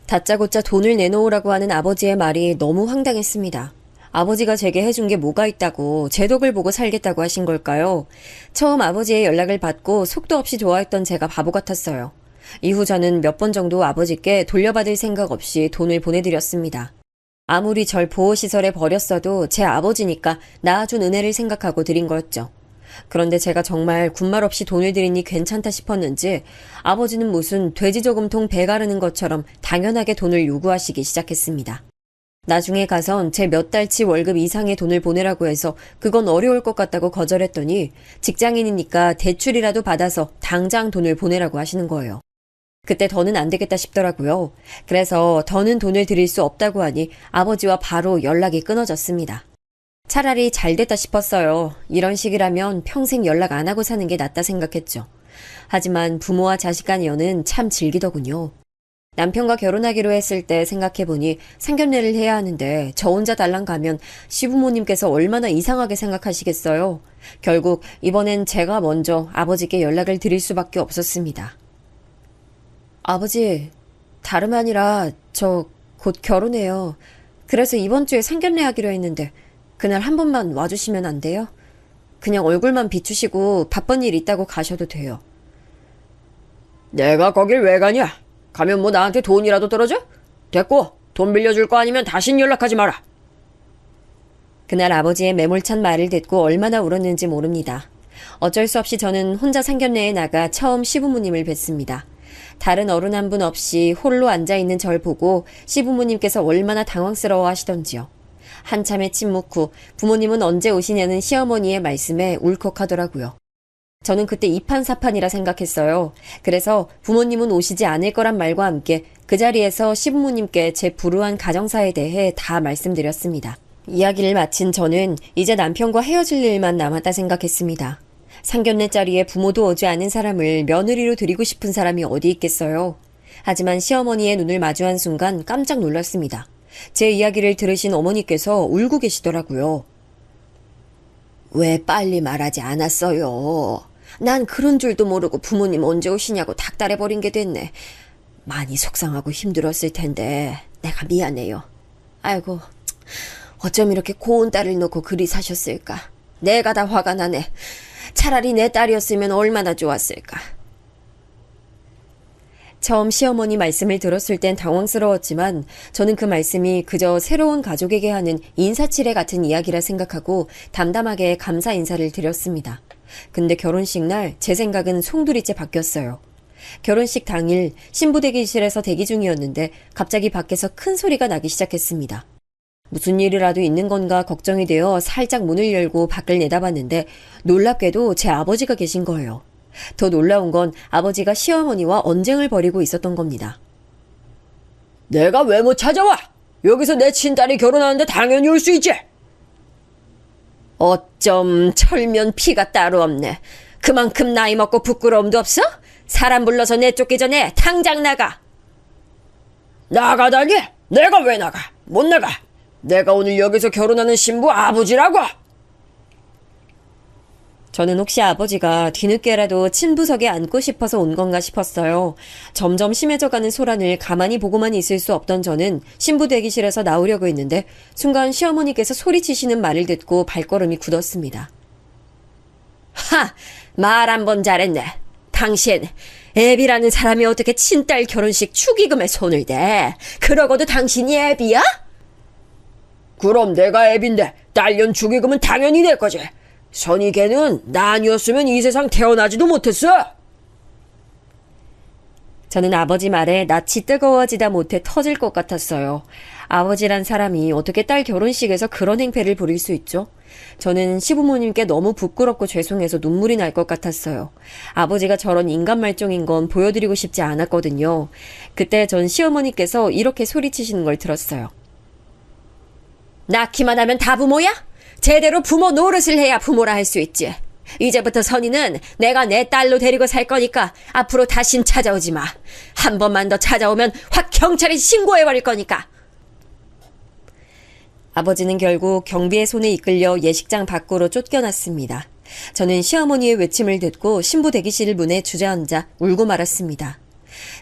S2: 다짜고짜 돈을 내놓으라고 하는 아버지의 말이 너무 황당했습니다. 아버지가 제게 해준 게 뭐가 있다고 제 덕을 보고 살겠다고 하신 걸까요? 처음 아버지의 연락을 받고 속도 없이 좋아했던 제가 바보 같았어요. 이후 저는 몇 번 정도 아버지께 돌려받을 생각 없이 돈을 보내드렸습니다. 아무리 절 보호시설에 버렸어도 제 아버지니까 낳아준 은혜를 생각하고 드린 거였죠. 그런데 제가 정말 군말 없이 돈을 드리니 괜찮다 싶었는지 아버지는 무슨 돼지저금통 배 가르는 것처럼 당연하게 돈을 요구하시기 시작했습니다. 나중에 가선 제 몇 달치 월급 이상의 돈을 보내라고 해서 그건 어려울 것 같다고 거절했더니 직장인이니까 대출이라도 받아서 당장 돈을 보내라고 하시는 거예요. 그때 더는 안 되겠다 싶더라고요. 그래서 더는 돈을 드릴 수 없다고 하니 아버지와 바로 연락이 끊어졌습니다. 차라리 잘 됐다 싶었어요. 이런 식이라면 평생 연락 안 하고 사는 게 낫다 생각했죠. 하지만 부모와 자식 간 연은 참 질기더군요. 남편과 결혼하기로 했을 때 생각해보니 상견례를 해야 하는데 저 혼자 달랑 가면 시부모님께서 얼마나 이상하게 생각하시겠어요. 결국 이번엔 제가 먼저 아버지께 연락을 드릴 수밖에 없었습니다. 아버지, 다름 아니라 저 곧 결혼해요. 그래서 이번 주에 상견례 하기로 했는데 그날 한 번만 와주시면 안 돼요? 그냥 얼굴만 비추시고 바쁜 일 있다고 가셔도 돼요.
S3: 내가 거길 왜 가냐? 가면 뭐 나한테 돈이라도 떨어져? 됐고 돈 빌려줄 거 아니면 다신 연락하지 마라.
S2: 그날 아버지의 매몰찬 말을 듣고 얼마나 울었는지 모릅니다. 어쩔 수 없이 저는 혼자 상견례에 나가 처음 시부모님을 뵀습니다. 다른 어른 한 분 없이 홀로 앉아있는 절 보고 시부모님께서 얼마나 당황스러워 하시던지요. 한참의 침묵 후 부모님은 언제 오시냐는 시어머니의 말씀에 울컥하더라고요. 저는 그때 이판사판이라 생각했어요. 그래서 부모님은 오시지 않을 거란 말과 함께 그 자리에서 시부모님께 제 불우한 가정사에 대해 다 말씀드렸습니다. 이야기를 마친 저는 이제 남편과 헤어질 일만 남았다 생각했습니다. 상견례 자리에 부모도 오지 않은 사람을 며느리로 드리고 싶은 사람이 어디 있겠어요. 하지만 시어머니의 눈을 마주한 순간 깜짝 놀랐습니다. 제 이야기를 들으신 어머니께서 울고 계시더라고요.
S4: 왜 빨리 말하지 않았어요? 난 그런 줄도 모르고 부모님 언제 오시냐고 닥달해버린 게 됐네. 많이 속상하고 힘들었을 텐데 내가 미안해요. 아이고, 어쩜 이렇게 고운 딸을 놓고 그리 사셨을까. 내가 다 화가 나네. 차라리 내 딸이었으면 얼마나 좋았을까.
S2: 처음 시어머니 말씀을 들었을 땐 당황스러웠지만 저는 그 말씀이 그저 새로운 가족에게 하는 인사치레 같은 이야기라 생각하고 담담하게 감사 인사를 드렸습니다. 근데 결혼식 날 제 생각은 송두리째 바뀌었어요. 결혼식 당일 신부 대기실에서 대기 중이었는데 갑자기 밖에서 큰 소리가 나기 시작했습니다. 무슨 일이라도 있는 건가 걱정이 되어 살짝 문을 열고 밖을 내다봤는데 놀랍게도 제 아버지가 계신 거예요. 더 놀라운 건 아버지가 시어머니와 언쟁을 벌이고 있었던 겁니다.
S3: 내가 왜 못 찾아와? 여기서 내 친딸이 결혼하는데 당연히 올 수 있지.
S4: 어쩜 철면 피가 따로 없네. 그만큼 나이 먹고 부끄러움도 없어? 사람 불러서 내쫓기 전에 당장 나가.
S3: 나가다니? 내가 왜 나가? 못 나가. 내가 오늘 여기서 결혼하는 신부 아버지라고.
S2: 저는 혹시 아버지가 뒤늦게라도 친부석에 앉고 싶어서 온 건가 싶었어요. 점점 심해져가는 소란을 가만히 보고만 있을 수 없던 저는 신부 대기실에서 나오려고 했는데 순간 시어머니께서 소리치시는 말을 듣고 발걸음이 굳었습니다.
S4: 하! 말 한 번 잘했네. 당신, 애비라는 사람이 어떻게 친딸 결혼식 축의금에 손을 대? 그러고도 당신이 애비야?
S3: 그럼 내가 애빈데 딸년 축의금은 당연히 내 거지. 선희 걔는 나 아니었으면 이 세상 태어나지도 못했어.
S2: 저는 아버지 말에 낯이 뜨거워지다 못해 터질 것 같았어요. 아버지란 사람이 어떻게 딸 결혼식에서 그런 행패를 부릴 수 있죠? 저는 시부모님께 너무 부끄럽고 죄송해서 눈물이 날 것 같았어요. 아버지가 저런 인간 말종인 건 보여드리고 싶지 않았거든요. 그때 전 시어머니께서 이렇게 소리치시는 걸 들었어요.
S4: 낳기만 하면 다 부모야? 제대로 부모 노릇을 해야 부모라 할 수 있지. 이제부터 선이는 내가 내 딸로 데리고 살 거니까 앞으로 다신 찾아오지 마. 한 번만 더 찾아오면 확 경찰에 신고해버릴 거니까.
S2: 아버지는 결국 경비의 손에 이끌려 예식장 밖으로 쫓겨났습니다. 저는 시어머니의 외침을 듣고 신부 대기실 문에 주저앉아 울고 말았습니다.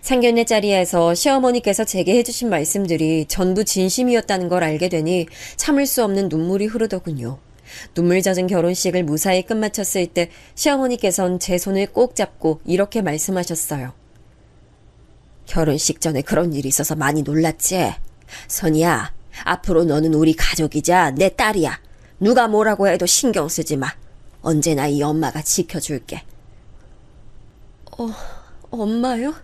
S2: 상견례 자리에서 시어머니께서 제게 해주신 말씀들이 전부 진심이었다는 걸 알게 되니 참을 수 없는 눈물이 흐르더군요. 눈물 젖은 결혼식을 무사히 끝마쳤을 때 시어머니께선 제 손을 꼭 잡고 이렇게 말씀하셨어요.
S4: 결혼식 전에 그런 일이 있어서 많이 놀랐지? 선이야, 앞으로 너는 우리 가족이자 내 딸이야. 누가 뭐라고 해도 신경 쓰지 마. 언제나 이 엄마가 지켜줄게.
S2: 엄마요?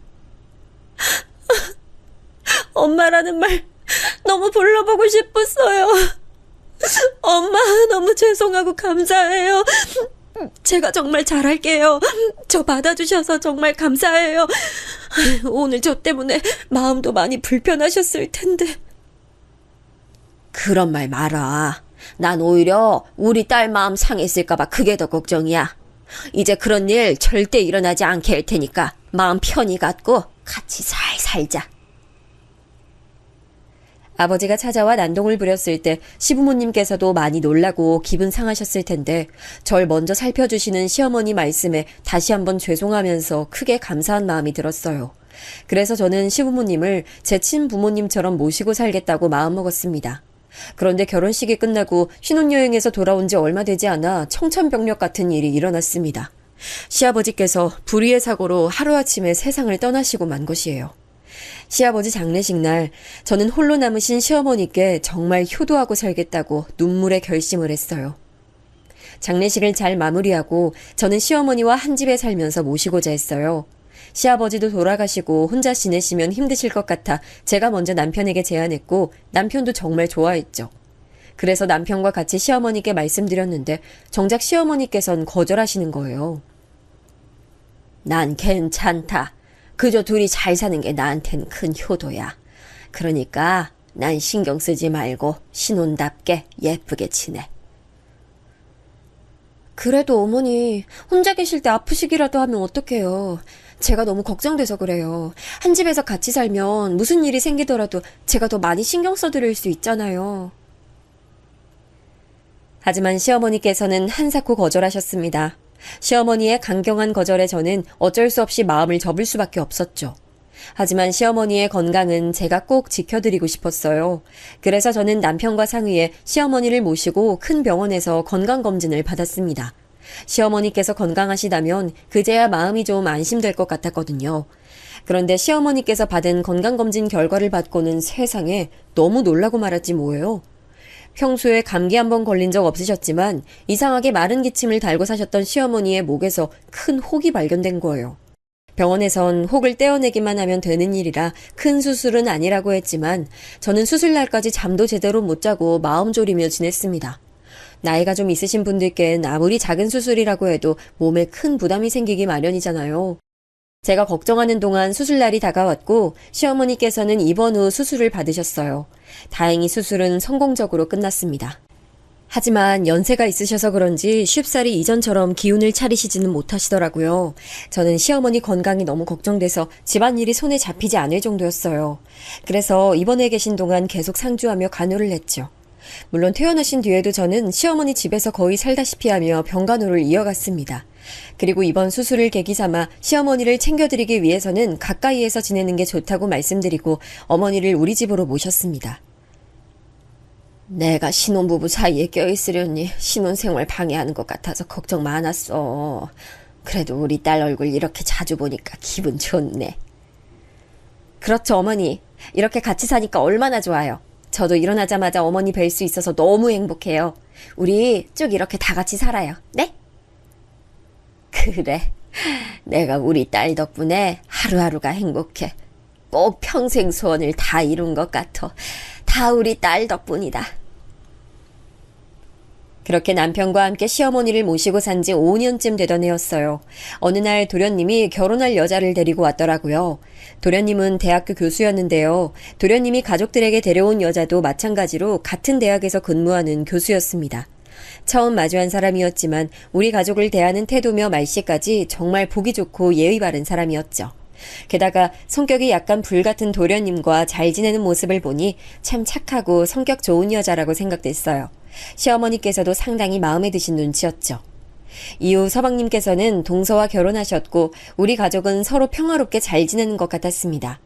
S2: 엄마라는 말 너무 불러보고 싶었어요. 엄마 너무 죄송하고 감사해요. 제가 정말 잘할게요. 저 받아주셔서 정말 감사해요. 오늘 저 때문에 마음도 많이 불편하셨을 텐데.
S4: 그런 말 마라. 난 오히려 우리 딸 마음 상했을까봐 그게 더 걱정이야. 이제 그런 일 절대 일어나지 않게 할 테니까 마음 편히 갖고 같이 잘 살자.
S2: 아버지가 찾아와 난동을 부렸을 때 시부모님께서도 많이 놀라고 기분 상하셨을 텐데 절 먼저 살펴주시는 시어머니 말씀에 다시 한번 죄송하면서 크게 감사한 마음이 들었어요. 그래서 저는 시부모님을 제 친부모님처럼 모시고 살겠다고 마음먹었습니다. 그런데 결혼식이 끝나고 신혼여행에서 돌아온 지 얼마 되지 않아 청천벽력 같은 일이 일어났습니다. 시아버지께서 불의의 사고로 하루아침에 세상을 떠나시고 만 것이에요. 시아버지 장례식 날 저는 홀로 남으신 시어머니께 정말 효도하고 살겠다고 눈물의 결심을 했어요. 장례식을 잘 마무리하고 저는 시어머니와 한 집에 살면서 모시고자 했어요. 시아버지도 돌아가시고 혼자 지내시면 힘드실 것 같아 제가 먼저 남편에게 제안했고 남편도 정말 좋아했죠. 그래서 남편과 같이 시어머니께 말씀드렸는데 정작 시어머니께선 거절하시는 거예요.
S4: 난 괜찮다. 그저 둘이 잘 사는 게 나한텐 큰 효도야. 그러니까 난 신경 쓰지 말고 신혼답게 예쁘게 지내.
S2: 그래도 어머니 혼자 계실 때 아프시기라도 하면 어떡해요. 제가 너무 걱정돼서 그래요. 한 집에서 같이 살면 무슨 일이 생기더라도 제가 더 많이 신경 써드릴 수 있잖아요. 하지만 시어머니께서는 한사코 거절하셨습니다. 시어머니의 강경한 거절에 저는 어쩔 수 없이 마음을 접을 수밖에 없었죠. 하지만 시어머니의 건강은 제가 꼭 지켜드리고 싶었어요. 그래서 저는 남편과 상의해 시어머니를 모시고 큰 병원에서 건강검진을 받았습니다. 시어머니께서 건강하시다면 그제야 마음이 좀 안심될 것 같았거든요. 그런데 시어머니께서 받은 건강검진 결과를 받고는 세상에 너무 놀라고 말았지 뭐예요. 평소에 감기 한 번 걸린 적 없으셨지만 이상하게 마른 기침을 달고 사셨던 시어머니의 목에서 큰 혹이 발견된 거예요. 병원에선 혹을 떼어내기만 하면 되는 일이라 큰 수술은 아니라고 했지만 저는 수술날까지 잠도 제대로 못 자고 마음 졸이며 지냈습니다. 나이가 좀 있으신 분들께는 아무리 작은 수술이라고 해도 몸에 큰 부담이 생기기 마련이잖아요. 제가 걱정하는 동안 수술날이 다가왔고 시어머니께서는 입원 후 수술을 받으셨어요. 다행히 수술은 성공적으로 끝났습니다. 하지만 연세가 있으셔서 그런지 쉽사리 이전처럼 기운을 차리시지는 못하시더라고요. 저는 시어머니 건강이 너무 걱정돼서 집안일이 손에 잡히지 않을 정도였어요. 그래서 입원해 계신 동안 계속 상주하며 간호를 했죠. 물론 퇴원하신 뒤에도 저는 시어머니 집에서 거의 살다시피 하며 병간호를 이어갔습니다. 그리고 이번 수술을 계기 삼아 시어머니를 챙겨드리기 위해서는 가까이에서 지내는 게 좋다고 말씀드리고 어머니를 우리 집으로 모셨습니다.
S4: 내가 신혼부부 사이에 껴있으려니 신혼생활 방해하는 것 같아서 걱정 많았어. 그래도 우리 딸 얼굴 이렇게 자주 보니까 기분 좋네.
S2: 그렇죠, 어머니. 이렇게 같이 사니까 얼마나 좋아요. 저도 일어나자마자 어머니 뵐 수 있어서 너무 행복해요. 우리 쭉 이렇게 다 같이 살아요. 네?
S4: 그래. 내가 우리 딸 덕분에 하루하루가 행복해. 꼭 평생 소원을 다 이룬 것 같아. 다 우리 딸 덕분이다.
S2: 그렇게 남편과 함께 시어머니를 모시고 산 지 5년쯤 되던 해였어요. 어느 날 도련님이 결혼할 여자를 데리고 왔더라고요. 도련님은 대학교 교수였는데요. 도련님이 가족들에게 데려온 여자도 마찬가지로 같은 대학에서 근무하는 교수였습니다. 처음 마주한 사람이었지만 우리 가족을 대하는 태도며 말씨까지 정말 보기 좋고 예의 바른 사람이었죠. 게다가 성격이 약간 불같은 도련님과 잘 지내는 모습을 보니 참 착하고 성격 좋은 여자라고 생각됐어요. 시어머니께서도 상당히 마음에 드신 눈치였죠. 이후 서방님께서는 동서와 결혼하셨고 우리 가족은 서로 평화롭게 잘 지내는 것 같았습니다.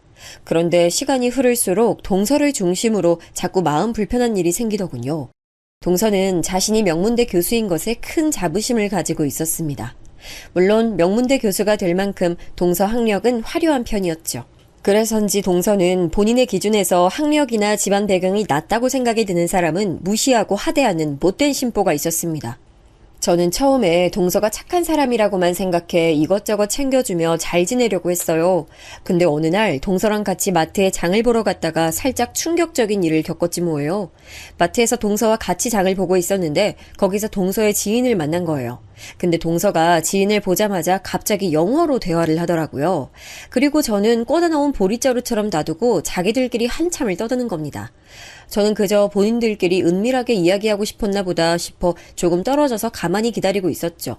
S2: 그런데 시간이 흐를수록 동서를 중심으로 자꾸 마음 불편한 일이 생기더군요. 동서는 자신이 명문대 교수인 것에 큰 자부심을 가지고 있었습니다. 물론 명문대 교수가 될 만큼 동서 학력은 화려한 편이었죠. 그래서인지 동서는 본인의 기준에서 학력이나 집안 배경이 낮다고 생각이 드는 사람은 무시하고 하대하는 못된 심보가 있었습니다. 저는 처음에 동서가 착한 사람이라고만 생각해 이것저것 챙겨주며 잘 지내려고 했어요. 근데 어느 날 동서랑 같이 마트에 장을 보러 갔다가 살짝 충격적인 일을 겪었지 뭐예요. 마트에서 동서와 같이 장을 보고 있었는데 거기서 동서의 지인을 만난 거예요. 근데 동서가 지인을 보자마자 갑자기 영어로 대화를 하더라고요. 그리고 저는 꽂아 놓은 보릿자루처럼 놔두고 자기들끼리 한참을 떠드는 겁니다. 저는 그저 본인들끼리 은밀하게 이야기하고 싶었나 보다 싶어 조금 떨어져서 가만히 기다리고 있었죠.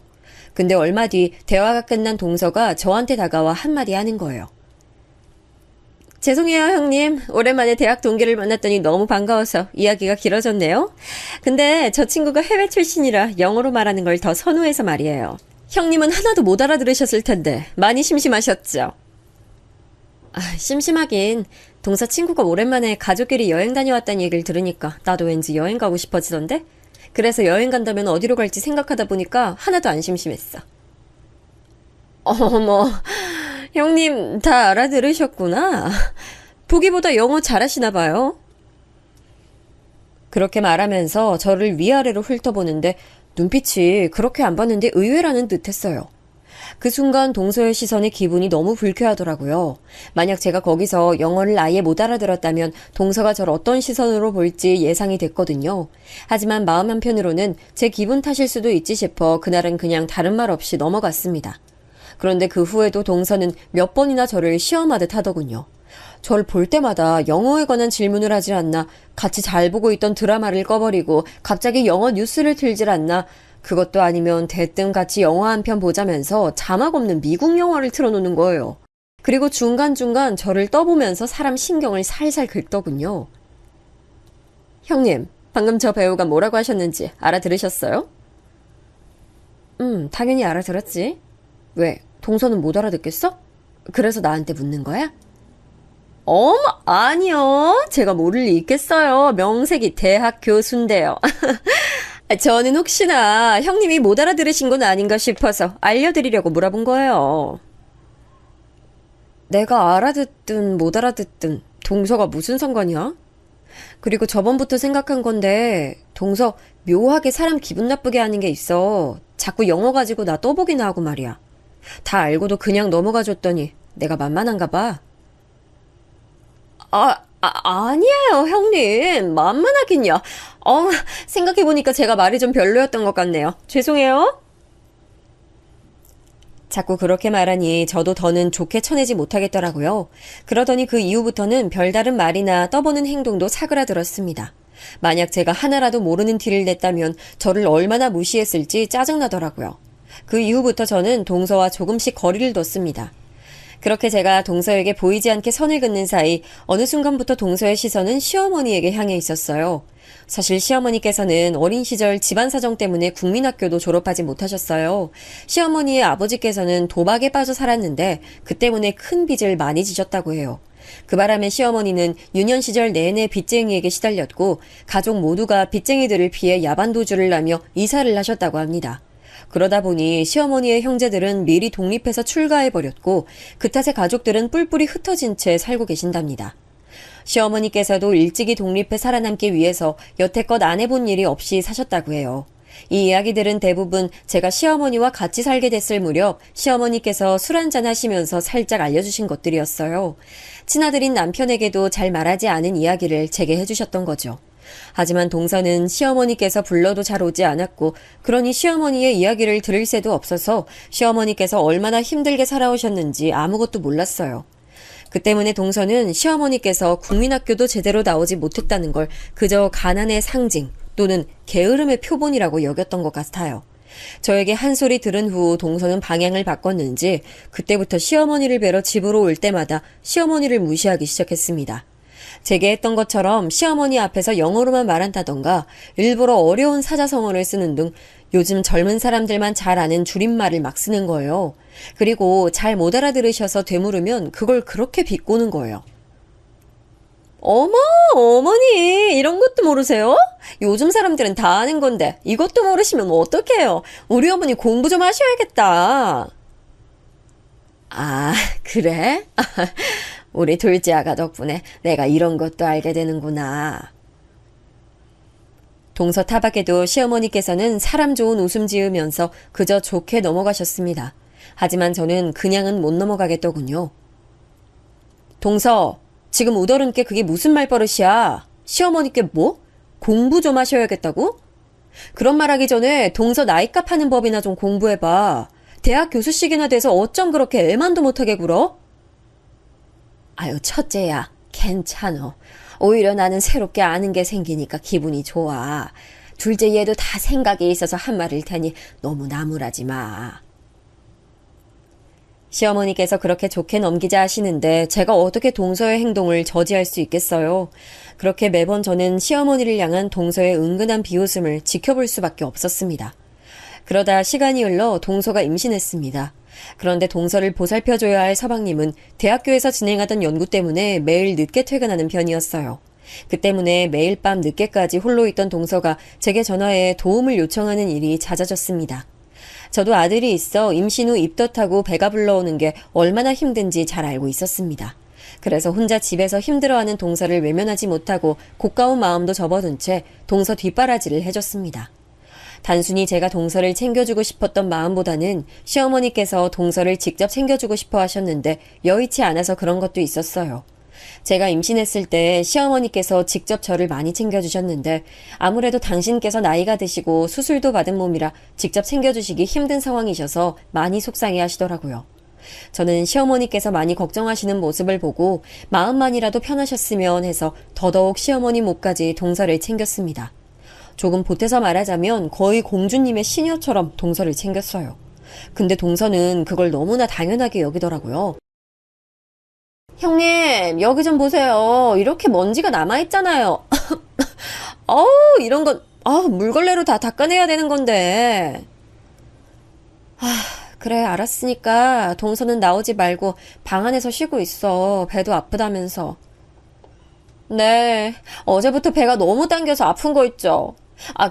S2: 근데 얼마 뒤 대화가 끝난 동서가 저한테 다가와 한마디 하는 거예요. 죄송해요, 형님. 오랜만에 대학 동기를 만났더니 너무 반가워서 이야기가 길어졌네요. 근데 저 친구가 해외 출신이라 영어로 말하는 걸 더 선호해서 말이에요. 형님은 하나도 못 알아들으셨을 텐데 많이 심심하셨죠? 심심하긴. 동서 친구가 오랜만에 가족끼리 여행 다녀왔다는 얘기를 들으니까 나도 왠지 여행 가고 싶어지던데? 그래서 여행 간다면 어디로 갈지 생각하다 보니까 하나도 안 심심했어. 어머, 형님 다 알아들으셨구나. 보기보다 영어 잘하시나 봐요. 그렇게 말하면서 저를 위아래로 훑어보는데 눈빛이 그렇게 안 봤는데 의외라는 듯 했어요. 그 순간 동서의 시선에 기분이 너무 불쾌하더라고요. 만약 제가 거기서 영어를 아예 못 알아들었다면 동서가 저를 어떤 시선으로 볼지 예상이 됐거든요. 하지만 마음 한편으로는 제 기분 탓일 수도 있지 싶어 그날은 그냥 다른 말 없이 넘어갔습니다. 그런데 그 후에도 동서는 몇 번이나 저를 시험하듯 하더군요. 저를 볼 때마다 영어에 관한 질문을 하질 않나, 같이 잘 보고 있던 드라마를 꺼버리고 갑자기 영어 뉴스를 틀질 않나, 그것도 아니면 대뜸 같이 영화 한 편 보자면서 자막 없는 미국 영화를 틀어놓는 거예요. 그리고 중간중간 저를 떠보면서 사람 신경을 살살 긁더군요. 형님, 방금 저 배우가 뭐라고 하셨는지 알아들으셨어요? 당연히 알아들었지. 왜, 동서는 못 알아듣겠어? 그래서 나한테 묻는 거야? 어머, 아니요. 제가 모를 리 있겠어요. 명색이 대학 교수인데요. 저는 혹시나 형님이 못 알아들으신 건 아닌가 싶어서 알려드리려고 물어본 거예요. 내가 알아듣든 못 알아듣든 동서가 무슨 상관이야? 그리고 저번부터 생각한 건데 동서 묘하게 사람 기분 나쁘게 하는 게 있어. 자꾸 영어 가지고 나 떠보기나 하고 말이야. 다 알고도 그냥 넘어가 줬더니 내가 만만한가 봐. 아니에요, 형님. 만만하긴요. 생각해보니까 제가 말이 좀 별로였던 것 같네요. 죄송해요. 자꾸 그렇게 말하니 저도 더는 좋게 쳐내지 못하겠더라고요. 그러더니 그 이후부터는 별다른 말이나 떠보는 행동도 사그라들었습니다. 만약 제가 하나라도 모르는 티를 냈다면 저를 얼마나 무시했을지 짜증나더라고요. 그 이후부터 저는 동서와 조금씩 거리를 뒀습니다. 그렇게 제가 동서에게 보이지 않게 선을 긋는 사이 어느 순간부터 동서의 시선은 시어머니에게 향해 있었어요. 사실 시어머니께서는 어린 시절 집안 사정 때문에 국민학교도 졸업하지 못하셨어요. 시어머니의 아버지께서는 도박에 빠져 살았는데 그 때문에 큰 빚을 많이 지셨다고 해요. 그 바람에 시어머니는 유년 시절 내내 빚쟁이에게 시달렸고 가족 모두가 빚쟁이들을 피해 야반도주를 하며 이사를 하셨다고 합니다. 그러다 보니 시어머니의 형제들은 미리 독립해서 출가해버렸고 그 탓에 가족들은 뿔뿔이 흩어진 채 살고 계신답니다. 시어머니께서도 일찍이 독립해 살아남기 위해서 여태껏 안 해본 일이 없이 사셨다고 해요. 이 이야기들은 대부분 제가 시어머니와 같이 살게 됐을 무렵 시어머니께서 술 한잔 하시면서 살짝 알려주신 것들이었어요. 친아들인 남편에게도 잘 말하지 않은 이야기를 제게 해주셨던 거죠. 하지만 동서는 시어머니께서 불러도 잘 오지 않았고 그러니 시어머니의 이야기를 들을 새도 없어서 시어머니께서 얼마나 힘들게 살아오셨는지 아무것도 몰랐어요. 그 때문에 동서는 시어머니께서 국민학교도 제대로 나오지 못했다는 걸 그저 가난의 상징 또는 게으름의 표본이라고 여겼던 것 같아요. 저에게 한 소리 들은 후 동서는 방향을 바꿨는지 그때부터 시어머니를 뵈러 집으로 올 때마다 시어머니를 무시하기 시작했습니다. 제게 했던 것처럼 시어머니 앞에서 영어로만 말한다던가 일부러 어려운 사자성어를 쓰는 등 요즘 젊은 사람들만 잘 아는 줄임말을 막 쓰는 거예요. 그리고 잘 못 알아들으셔서 되물으면 그걸 그렇게 비꼬는 거예요. 어머, 어머니, 이런 것도 모르세요? 요즘 사람들은 다 아는 건데 이것도 모르시면 어떡해요? 우리 어머니 공부 좀 하셔야겠다. 아, 그래? 우리 둘째 아가 덕분에 내가 이런 것도 알게 되는구나. 동서 타박에도 시어머니께서는 사람 좋은 웃음 지으면서 그저 좋게 넘어가셨습니다. 하지만 저는 그냥은 못 넘어가겠더군요. 동서, 지금 우더른께 그게 무슨 말버릇이야? 시어머니께 뭐? 공부 좀 하셔야겠다고? 그런 말하기 전에 동서 나이값 하는 법이나 좀 공부해봐. 대학 교수식이나 돼서 어쩜 그렇게 애만도 못하게 굴어? 아유, 첫째야, 괜찮어. 오히려 나는 새롭게 아는 게 생기니까 기분이 좋아. 둘째 얘도 다 생각이 있어서 한 말일 테니 너무 나무라지 마. 시어머니께서 그렇게 좋게 넘기자 하시는데 제가 어떻게 동서의 행동을 저지할 수 있겠어요. 그렇게 매번 저는 시어머니를 향한 동서의 은근한 비웃음을 지켜볼 수밖에 없었습니다. 그러다 시간이 흘러 동서가 임신했습니다. 그런데 동서를 보살펴줘야 할 서방님은 대학교에서 진행하던 연구 때문에 매일 늦게 퇴근하는 편이었어요. 그 때문에 매일 밤 늦게까지 홀로 있던 동서가 제게 전화해 도움을 요청하는 일이 잦아졌습니다. 저도 아들이 있어 임신 후 입덧하고 배가 불러오는 게 얼마나 힘든지 잘 알고 있었습니다. 그래서 혼자 집에서 힘들어하는 동서를 외면하지 못하고 고가운 마음도 접어둔 채 동서 뒷바라지를 해줬습니다. 단순히 제가 동서를 챙겨주고 싶었던 마음보다는 시어머니께서 동서를 직접 챙겨주고 싶어 하셨는데 여의치 않아서 그런 것도 있었어요. 제가 임신했을 때 시어머니께서 직접 저를 많이 챙겨주셨는데 아무래도 당신께서 나이가 드시고 수술도 받은 몸이라 직접 챙겨주시기 힘든 상황이셔서 많이 속상해 하시더라고요. 저는 시어머니께서 많이 걱정하시는 모습을 보고 마음만이라도 편하셨으면 해서 더더욱 시어머니 몫까지 동서를 챙겼습니다. 조금 보태서 말하자면 거의 공주님의 시녀처럼 동서를 챙겼어요. 근데 동서는 그걸 너무나 당연하게 여기더라고요. 형님, 여기 좀 보세요. 이렇게 먼지가 남아있잖아요. 어우, 이런 건, 물걸레로 다 닦아내야 되는 건데. 그래, 알았으니까 동서는 나오지 말고 방 안에서 쉬고 있어. 배도 아프다면서. 네, 어제부터 배가 너무 당겨서 아픈 거 있죠.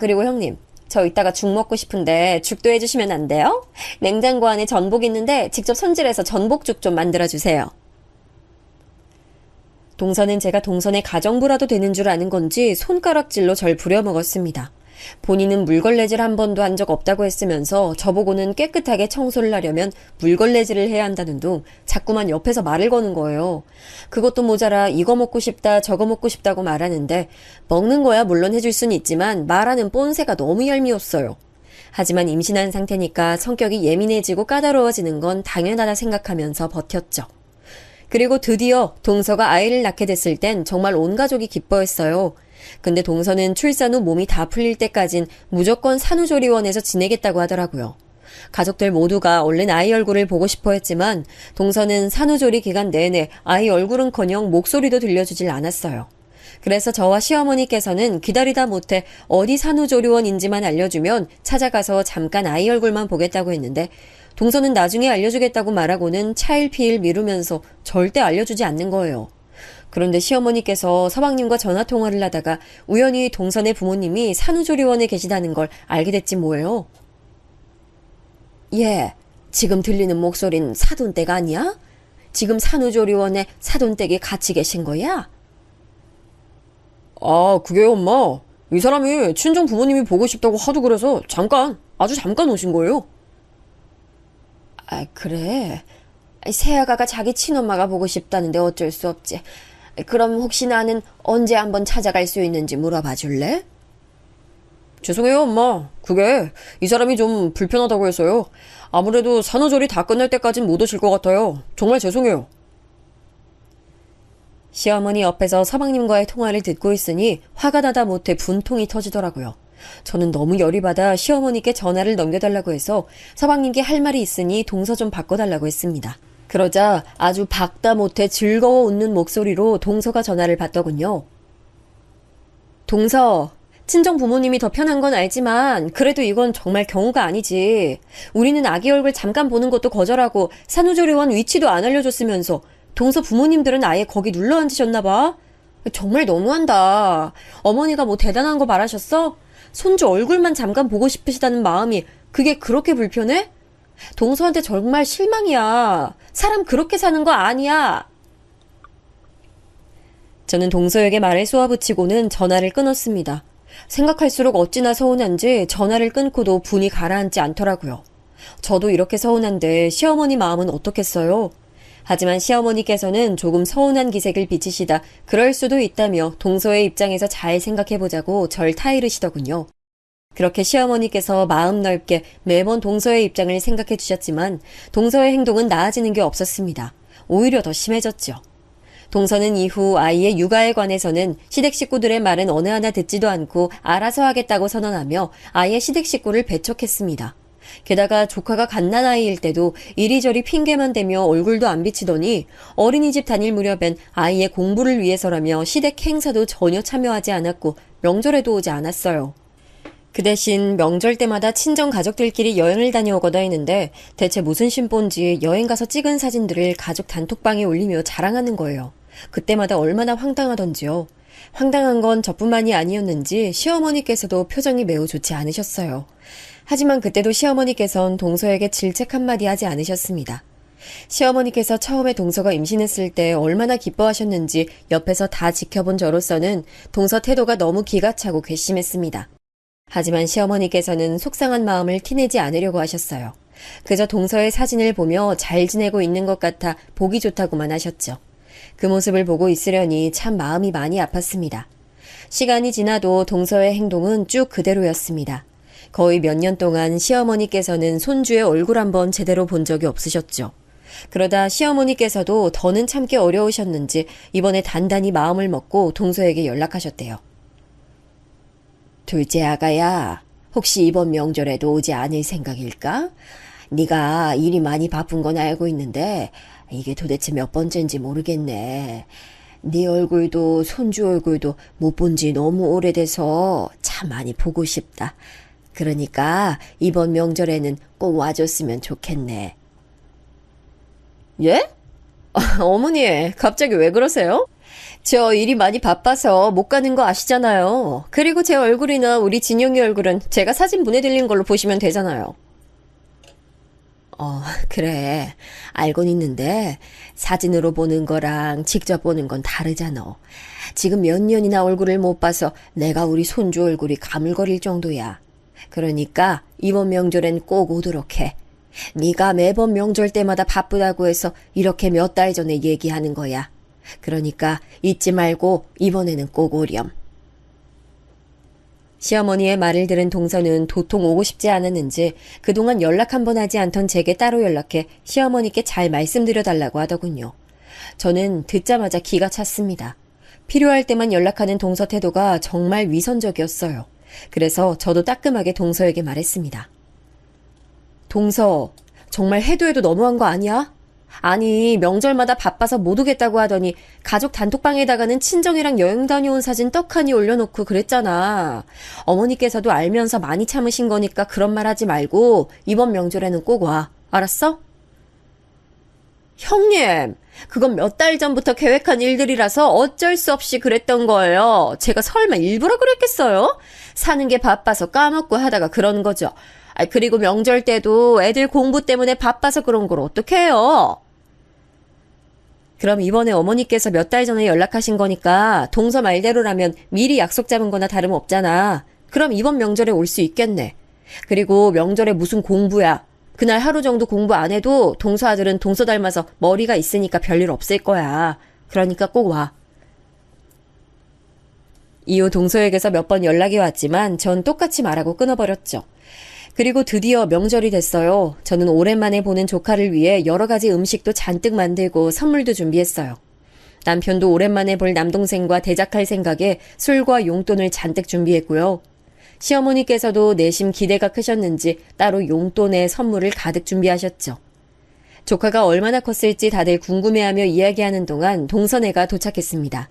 S2: 그리고 형님, 저 이따가 죽 먹고 싶은데 죽도 해주시면 안 돼요? 냉장고 안에 전복 있는데 직접 손질해서 전복죽 좀 만들어주세요. 동서는 제가 동선의 가정부라도 되는 줄 아는 건지 손가락질로 절 부려먹었습니다. 본인은 물걸레질 한 번도 한 적 없다고 했으면서 저보고는 깨끗하게 청소를 하려면 물걸레질을 해야 한다는 둥 자꾸만 옆에서 말을 거는 거예요. 그것도 모자라 이거 먹고 싶다 저거 먹고 싶다고 말하는데 먹는 거야 물론 해줄 순 있지만 말하는 뽐새가 너무 얄미웠어요. 하지만 임신한 상태니까 성격이 예민해지고 까다로워지는 건 당연하다 생각하면서 버텼죠. 그리고 드디어 동서가 아이를 낳게 됐을 땐 정말 온 가족이 기뻐했어요. 근데 동서는 출산 후 몸이 다 풀릴 때까진 무조건 산후조리원에서 지내겠다고 하더라고요. 가족들 모두가 얼른 아이 얼굴을 보고 싶어 했지만 동서는 산후조리 기간 내내 아이 얼굴은커녕 목소리도 들려주질 않았어요. 그래서 저와 시어머니께서는 기다리다 못해 어디 산후조리원인지만 알려주면 찾아가서 잠깐 아이 얼굴만 보겠다고 했는데 동서는 나중에 알려주겠다고 말하고는 차일피일 미루면서 절대 알려주지 않는 거예요. 그런데 시어머니께서 서방님과 전화통화를 하다가 우연히 동선의 부모님이 산후조리원에 계시다는 걸 알게 됐지 뭐예요.
S4: 예, 지금 들리는 목소린 사돈댁 아니야? 지금 산후조리원에 사돈댁이 같이 계신 거야?
S3: 아, 그게요, 엄마. 이 사람이 친정 부모님이 보고 싶다고 하도 그래서 아주 잠깐 오신 거예요.
S4: 아, 그래. 새아가가 자기 친엄마가 보고 싶다는데 어쩔 수 없지. 그럼 혹시 나는 언제 한번 찾아갈 수 있는지 물어봐 줄래?
S3: 죄송해요, 엄마. 그게 이 사람이 좀 불편하다고 해서요. 아무래도 산후조리 다 끝날 때까진 못 오실 것 같아요. 정말 죄송해요.
S2: 시어머니 옆에서 서방님과의 통화를 듣고 있으니 화가 나다 못해 분통이 터지더라고요. 저는 너무 열이 받아 시어머니께 전화를 넘겨달라고 해서 서방님께 할 말이 있으니 동서 좀 바꿔달라고 했습니다. 그러자 아주 박다 못해 즐거워 웃는 목소리로 동서가 전화를 받더군요. 동서, 친정 부모님이 더 편한 건 알지만 그래도 이건 정말 경우가 아니지. 우리는 아기 얼굴 잠깐 보는 것도 거절하고 산후조리원 위치도 안 알려줬으면서 동서 부모님들은 아예 거기 눌러 앉으셨나 봐. 정말 너무한다. 어머니가 뭐 대단한 거 바라셨어? 손주 얼굴만 잠깐 보고 싶으시다는 마음이 그게 그렇게 불편해? 동서한테 정말 실망이야. 사람 그렇게 사는 거 아니야. 저는 동서에게 말을 쏘아붙이고는 전화를 끊었습니다. 생각할수록 어찌나 서운한지 전화를 끊고도 분이 가라앉지 않더라고요. 저도 이렇게 서운한데 시어머니 마음은 어떻겠어요? 하지만 시어머니께서는 조금 서운한 기색을 비치시다 그럴 수도 있다며 동서의 입장에서 잘 생각해보자고 절 타이르시더군요. 그렇게 시어머니께서 마음 넓게 매번 동서의 입장을 생각해 주셨지만 동서의 행동은 나아지는 게 없었습니다. 오히려 더 심해졌죠. 동서는 이후 아이의 육아에 관해서는 시댁 식구들의 말은 어느 하나 듣지도 않고 알아서 하겠다고 선언하며 아이의 시댁 식구를 배척했습니다. 게다가 조카가 갓난아이일 때도 이리저리 핑계만 대며 얼굴도 안 비치더니 어린이집 다닐 무렵엔 아이의 공부를 위해서라며 시댁 행사도 전혀 참여하지 않았고 명절에도 오지 않았어요. 그 대신 명절 때마다 친정 가족들끼리 여행을 다녀오거나 했는데 대체 무슨 심보인지 여행 가서 찍은 사진들을 가족 단톡방에 올리며 자랑하는 거예요. 그때마다 얼마나 황당하던지요. 황당한 건 저뿐만이 아니었는지 시어머니께서도 표정이 매우 좋지 않으셨어요. 하지만 그때도 시어머니께선 동서에게 질책 한마디 하지 않으셨습니다. 시어머니께서 처음에 동서가 임신했을 때 얼마나 기뻐하셨는지 옆에서 다 지켜본 저로서는 동서 태도가 너무 기가 차고 괘씸했습니다. 하지만 시어머니께서는 속상한 마음을 티내지 않으려고 하셨어요. 그저 동서의 사진을 보며 잘 지내고 있는 것 같아 보기 좋다고만 하셨죠. 그 모습을 보고 있으려니 참 마음이 많이 아팠습니다. 시간이 지나도 동서의 행동은 쭉 그대로였습니다. 거의 몇 년 동안 시어머니께서는 손주의 얼굴 한번 제대로 본 적이 없으셨죠. 그러다 시어머니께서도 더는 참기 어려우셨는지 이번에 단단히 마음을 먹고 동서에게 연락하셨대요.
S4: 둘째 아가야, 혹시 이번 명절에도 오지 않을 생각일까? 네가 일이 많이 바쁜 건 알고 있는데 이게 도대체 몇 번째인지 모르겠네. 네 얼굴도 손주 얼굴도 못 본 지 너무 오래돼서 참 많이 보고 싶다. 그러니까 이번 명절에는 꼭 와줬으면 좋겠네.
S3: 예? 어머니, 갑자기 왜 그러세요?
S2: 저 일이 많이 바빠서 못 가는 거 아시잖아요. 그리고 제 얼굴이나 우리 진영이 얼굴은 제가 사진 보내드린 걸로 보시면 되잖아요.
S4: 그래. 알고는 있는데 사진으로 보는 거랑 직접 보는 건 다르잖아. 지금 몇 년이나 얼굴을 못 봐서 내가 우리 손주 얼굴이 가물거릴 정도야. 그러니까 이번 명절엔 꼭 오도록 해. 네가 매번 명절 때마다 바쁘다고 해서 이렇게 몇 달 전에 얘기하는 거야. 그러니까 잊지 말고 이번에는 꼭 오렴.
S2: 시어머니의 말을 들은 동서는 도통 오고 싶지 않았는지 그동안 연락 한 번 하지 않던 제게 따로 연락해 시어머니께 잘 말씀드려달라고 하더군요. 저는 듣자마자 기가 찼습니다. 필요할 때만 연락하는 동서 태도가 정말 위선적이었어요. 그래서 저도 따끔하게 동서에게 말했습니다. 동서, 정말 해도 해도 너무한 거 아니야? 아니, 명절마다 바빠서 못 오겠다고 하더니 가족 단톡방에다가는 친정이랑 여행 다녀온 사진 떡하니 올려놓고 그랬잖아. 어머니께서도 알면서 많이 참으신 거니까 그런 말 하지 말고 이번 명절에는 꼭 와. 알았어? 형님, 그건 몇 달 전부터 계획한 일들이라서 어쩔 수 없이 그랬던 거예요. 제가 설마 일부러 그랬겠어요? 사는 게 바빠서 까먹고 하다가 그런 거죠. 그리고 명절 때도 애들 공부 때문에 바빠서 그런 걸 어떡해요? 그럼 이번에 어머니께서 몇 달 전에 연락하신 거니까 동서 말대로라면 미리 약속 잡은 거나 다름없잖아. 그럼 이번 명절에 올 수 있겠네. 그리고 명절에 무슨 공부야. 그날 하루 정도 공부 안 해도 동서 아들은 동서 닮아서 머리가 있으니까 별일 없을 거야. 그러니까 꼭 와. 이후 동서에게서 몇 번 연락이 왔지만 전 똑같이 말하고 끊어버렸죠. 그리고 드디어 명절이 됐어요. 저는 오랜만에 보는 조카를 위해 여러 가지 음식도 잔뜩 만들고 선물도 준비했어요. 남편도 오랜만에 볼 남동생과 대작할 생각에 술과 용돈을 잔뜩 준비했고요. 시어머니께서도 내심 기대가 크셨는지 따로 용돈에 선물을 가득 준비하셨죠. 조카가 얼마나 컸을지 다들 궁금해하며 이야기하는 동안 동서네가 도착했습니다.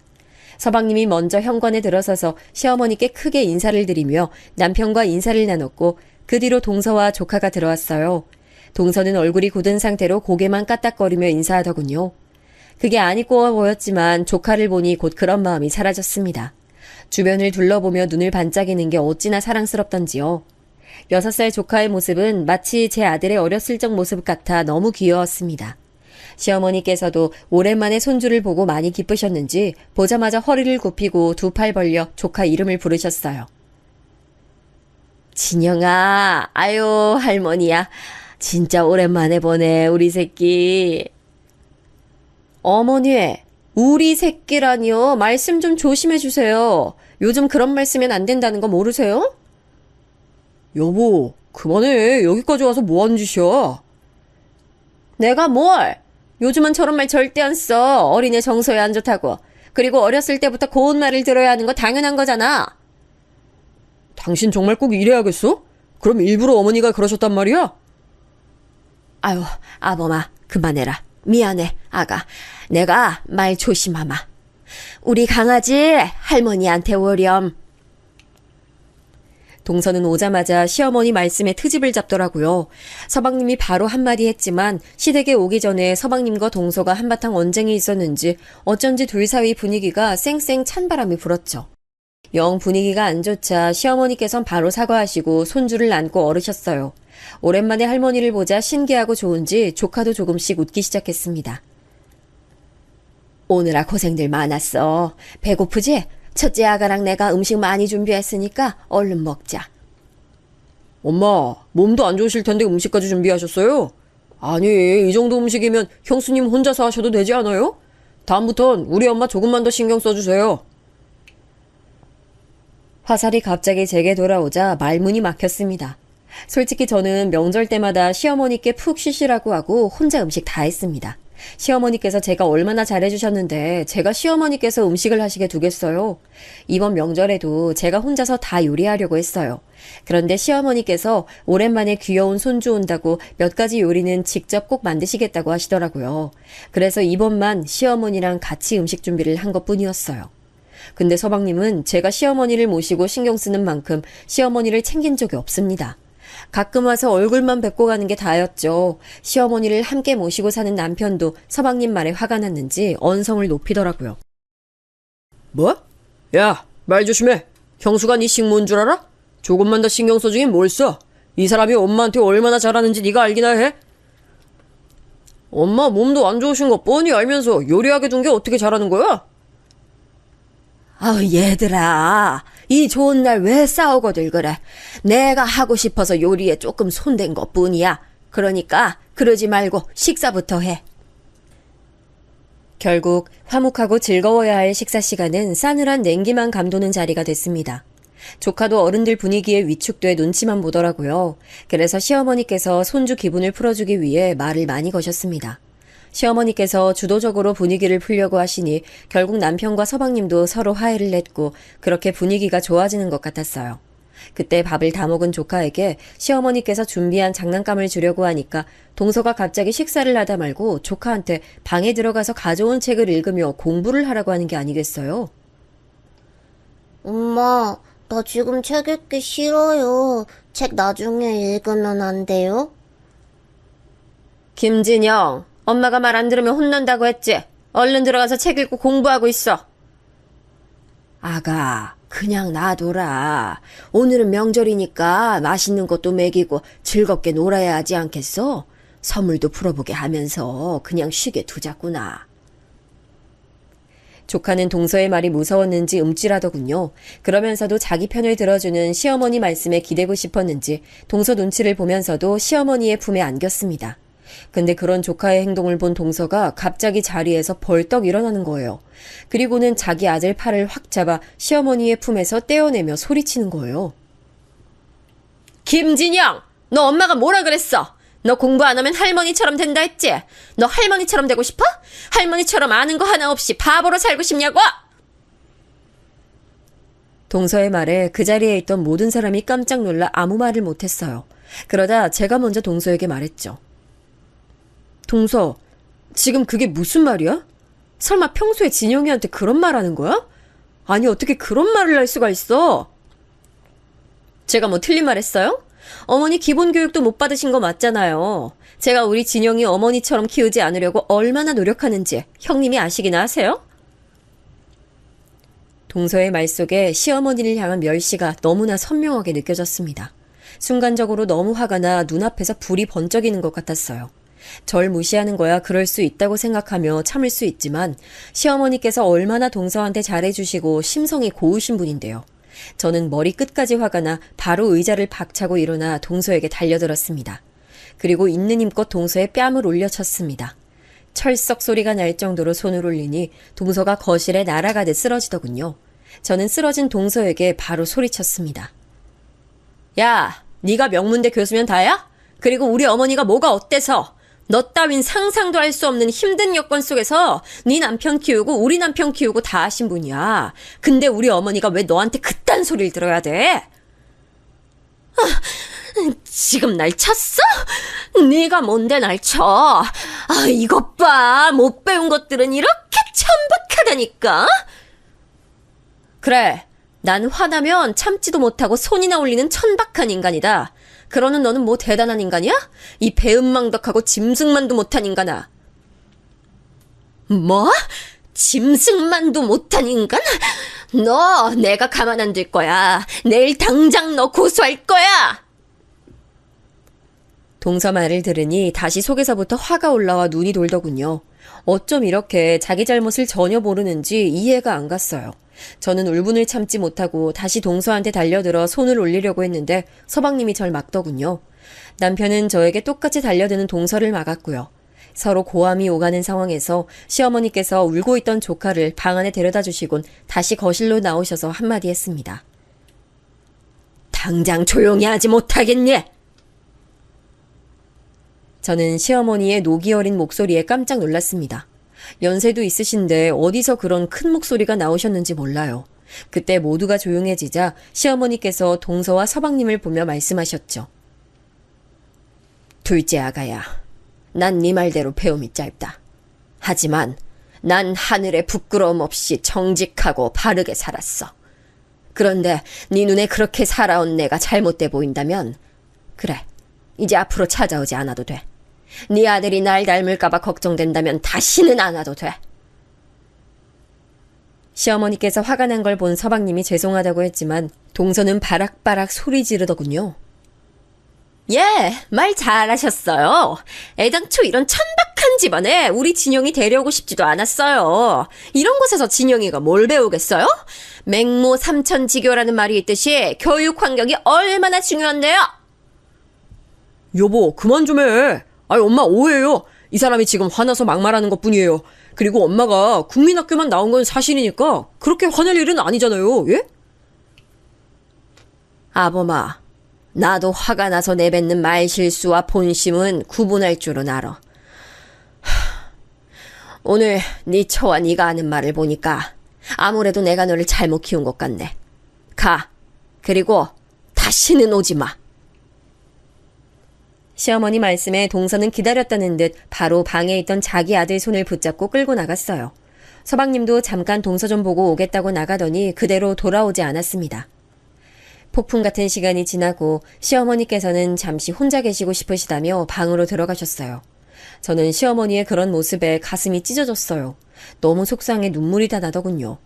S2: 서방님이 먼저 현관에 들어서서 시어머니께 크게 인사를 드리며 남편과 인사를 나눴고 그 뒤로 동서와 조카가 들어왔어요. 동서는 얼굴이 굳은 상태로 고개만 까딱거리며 인사하더군요. 그게 안이 꼬아 보였지만 조카를 보니 곧 그런 마음이 사라졌습니다. 주변을 둘러보며 눈을 반짝이는 게 어찌나 사랑스럽던지요. 6살 조카의 모습은 마치 제 아들의 어렸을 적 모습 같아 너무 귀여웠습니다. 시어머니께서도 오랜만에 손주를 보고 많이 기쁘셨는지 보자마자 허리를 굽히고 두 팔 벌려 조카 이름을 부르셨어요. 진영아, 아유, 할머니야. 진짜 오랜만에 보네, 우리 새끼. 어머니, 우리 새끼라니요. 말씀 좀 조심해 주세요. 요즘 그런 말 쓰면 안 된다는 거 모르세요?
S3: 여보, 그만해. 여기까지 와서 뭐 하는 짓이야?
S2: 내가 뭘? 요즘은 저런 말 절대 안 써. 어린애 정서에 안 좋다고. 그리고 어렸을 때부터 고운 말을 들어야 하는 거 당연한 거잖아.
S3: 당신 정말 꼭 이래야겠어? 그럼 일부러 어머니가 그러셨단 말이야?
S4: 아유, 아범아, 그만해라. 미안해, 아가. 내가 말 조심하마. 우리 강아지 할머니한테 오렴.
S2: 동서는 오자마자 시어머니 말씀에 트집을 잡더라고요. 서방님이 바로 한마디 했지만 시댁에 오기 전에 서방님과 동서가 한바탕 언쟁이 있었는지 어쩐지 둘 사이 분위기가 쌩쌩 찬바람이 불었죠. 영 분위기가 안 좋자 시어머니께선 바로 사과하시고 손주를 안고 얼으셨어요. 오랜만에 할머니를 보자 신기하고 좋은지 조카도 조금씩 웃기 시작했습니다.
S4: 오느라 고생들 많았어. 배고프지? 첫째 아가랑 내가 음식 많이 준비했으니까 얼른 먹자.
S3: 엄마, 몸도 안 좋으실 텐데 음식까지 준비하셨어요? 아니, 이 정도 음식이면 형수님 혼자서 하셔도 되지 않아요? 다음부턴 우리 엄마 조금만 더 신경 써주세요.
S2: 화살이 갑자기 제게 돌아오자 말문이 막혔습니다. 솔직히 저는 명절 때마다 시어머니께 푹 쉬시라고 하고 혼자 음식 다 했습니다. 시어머니께서 제가 얼마나 잘해주셨는데 제가 시어머니께서 음식을 하시게 두겠어요? 이번 명절에도 제가 혼자서 다 요리하려고 했어요. 그런데 시어머니께서 오랜만에 귀여운 손주 온다고 몇 가지 요리는 직접 꼭 만드시겠다고 하시더라고요. 그래서 이번만 시어머니랑 같이 음식 준비를 한 것뿐이었어요. 근데 서방님은 제가 시어머니를 모시고 신경 쓰는 만큼 시어머니를 챙긴 적이 없습니다. 가끔 와서 얼굴만 뵙고 가는 게 다였죠. 시어머니를 함께 모시고 사는 남편도 서방님 말에 화가 났는지 언성을 높이더라고요.
S3: 뭐? 야, 말 조심해. 형수가 네 식모인 줄 알아? 조금만 더 신경 써주긴 뭘 써? 이 사람이 엄마한테 얼마나 잘하는지 네가 알기나 해? 엄마 몸도 안 좋으신 거 뻔히 알면서 요리하게 둔 게 어떻게 잘하는 거야?
S4: 아우, 얘들아. 이 좋은 날 왜 싸우고들 그래. 내가 하고 싶어서 요리에 조금 손댄 것 뿐이야. 그러니까 그러지 말고 식사부터 해.
S2: 결국 화목하고 즐거워야 할 식사 시간은 싸늘한 냉기만 감도는 자리가 됐습니다. 조카도 어른들 분위기에 위축돼 눈치만 보더라고요. 그래서 시어머니께서 손주 기분을 풀어주기 위해 말을 많이 거셨습니다. 시어머니께서 주도적으로 분위기를 풀려고 하시니 결국 남편과 서방님도 서로 화해를 냈고 그렇게 분위기가 좋아지는 것 같았어요. 그때 밥을 다 먹은 조카에게 시어머니께서 준비한 장난감을 주려고 하니까 동서가 갑자기 식사를 하다 말고 조카한테 방에 들어가서 가져온 책을 읽으며 공부를 하라고 하는 게 아니겠어요?
S5: 엄마, 나 지금 책 읽기 싫어요. 책 나중에 읽으면 안 돼요?
S2: 김진영, 엄마가 말 안 들으면 혼난다고 했지? 얼른 들어가서 책 읽고 공부하고 있어.
S4: 아가, 그냥 놔둬라. 오늘은 명절이니까 맛있는 것도 먹이고 즐겁게 놀아야 하지 않겠어? 선물도 풀어보게 하면서 그냥 쉬게 두자꾸나.
S2: 조카는 동서의 말이 무서웠는지 움찔하더군요. 그러면서도 자기 편을 들어주는 시어머니 말씀에 기대고 싶었는지 동서 눈치를 보면서도 시어머니의 품에 안겼습니다. 근데 그런 조카의 행동을 본 동서가 갑자기 자리에서 벌떡 일어나는 거예요. 그리고는 자기 아들 팔을 확 잡아 시어머니의 품에서 떼어내며 소리치는 거예요. 김진영! 너 엄마가 뭐라 그랬어? 너 공부 안 하면 할머니처럼 된다 했지? 너 할머니처럼 되고 싶어? 할머니처럼 아는 거 하나 없이 바보로 살고 싶냐고? 동서의 말에 그 자리에 있던 모든 사람이 깜짝 놀라 아무 말을 못했어요. 그러다 제가 먼저 동서에게 말했죠. 동서, 지금 그게 무슨 말이야? 설마 평소에 진영이한테 그런 말 하는 거야? 아니, 어떻게 그런 말을 할 수가 있어? 제가 뭐 틀린 말 했어요? 어머니 기본 교육도 못 받으신 거 맞잖아요. 제가 우리 진영이 어머니처럼 키우지 않으려고 얼마나 노력하는지 형님이 아시기나 하세요? 동서의 말 속에 시어머니를 향한 멸시가 너무나 선명하게 느껴졌습니다. 순간적으로 너무 화가 나 눈앞에서 불이 번쩍이는 것 같았어요. 절 무시하는 거야 그럴 수 있다고 생각하며 참을 수 있지만 시어머니께서 얼마나 동서한테 잘해주시고 심성이 고우신 분인데요. 저는 머리 끝까지 화가 나 바로 의자를 박차고 일어나 동서에게 달려들었습니다. 그리고 있는 힘껏 동서의 뺨을 올려쳤습니다. 철썩 소리가 날 정도로 손을 올리니 동서가 거실에 날아가듯 쓰러지더군요. 저는 쓰러진 동서에게 바로 소리쳤습니다. 야, 네가 명문대 교수면 다야? 그리고 우리 어머니가 뭐가 어때서? 너 따윈 상상도 할 수 없는 힘든 여건 속에서 네 남편 키우고 우리 남편 키우고 다 하신 분이야. 근데 우리 어머니가 왜 너한테 그딴 소리를 들어야 돼? 지금 날 쳤어? 네가 뭔데 날 쳐? 이것 봐. 못 배운 것들은 이렇게 천박하다니까. 그래, 난 화나면 참지도 못하고 손이나 올리는 천박한 인간이다. 그러는 너는 뭐 대단한 인간이야? 이 배은망덕하고 짐승만도 못한 인간아. 뭐? 짐승만도 못한 인간? 너 내가 가만 안 둘 거야. 내일 당장 너 고소할 거야. 동서 말을 들으니 다시 속에서부터 화가 올라와 눈이 돌더군요. 어쩜 이렇게 자기 잘못을 전혀 모르는지 이해가 안 갔어요. 저는 울분을 참지 못하고 다시 동서한테 달려들어 손을 올리려고 했는데 서방님이 절 막더군요. 남편은 저에게 똑같이 달려드는 동서를 막았고요. 서로 고함이 오가는 상황에서 시어머니께서 울고 있던 조카를 방 안에 데려다 주시곤 다시 거실로 나오셔서 한마디 했습니다. 당장 조용히 하지 못하겠니? 저는 시어머니의 녹이 어린 목소리에 깜짝 놀랐습니다. 연세도 있으신데 어디서 그런 큰 목소리가 나오셨는지 몰라요. 그때 모두가 조용해지자 시어머니께서 동서와 서방님을 보며 말씀하셨죠. 둘째 아가야, 난 네 말대로 배움이 짧다. 하지만 난 하늘에 부끄러움 없이 정직하고 바르게 살았어. 그런데 네 눈에 그렇게 살아온 내가 잘못돼 보인다면 그래, 이제 앞으로 찾아오지 않아도 돼. 네 아들이 날 닮을까봐 걱정된다면 다시는 안 와도 돼. 시어머니께서 화가 난 걸 본 서방님이 죄송하다고 했지만 동서는 바락바락 소리 지르더군요. 예, 말 잘하셨어요. 애당초 이런 천박한 한 집안에 우리 진영이 데려오고 싶지도 않았어요. 이런 곳에서 진영이가 뭘 배우겠어요? 맹모 삼천지교라는 말이 있듯이 교육 환경이 얼마나 중요한데요?
S3: 여보, 그만 좀 해. 아니, 엄마 오해해요. 이 사람이 지금 화나서 막말하는 것뿐이에요. 그리고 엄마가 국민학교만 나온 건 사실이니까 그렇게 화낼 일은 아니잖아요. 예?
S2: 아범아, 나도 화가 나서 내뱉는 말실수와 본심은 구분할 줄은 알아. 오늘 네 처와 네가 하는 말을 보니까 아무래도 내가 너를 잘못 키운 것 같네. 가. 그리고 다시는 오지 마. 시어머니 말씀에 동서는 기다렸다는 듯 바로 방에 있던 자기 아들 손을 붙잡고 끌고 나갔어요. 서방님도 잠깐 동서 좀 보고 오겠다고 나가더니 그대로 돌아오지 않았습니다. 폭풍 같은 시간이 지나고 시어머니께서는 잠시 혼자 계시고 싶으시다며 방으로 들어가셨어요. 저는 시어머니의 그런 모습에 가슴이 찢어졌어요. 너무 속상해 눈물이 다 나더군요.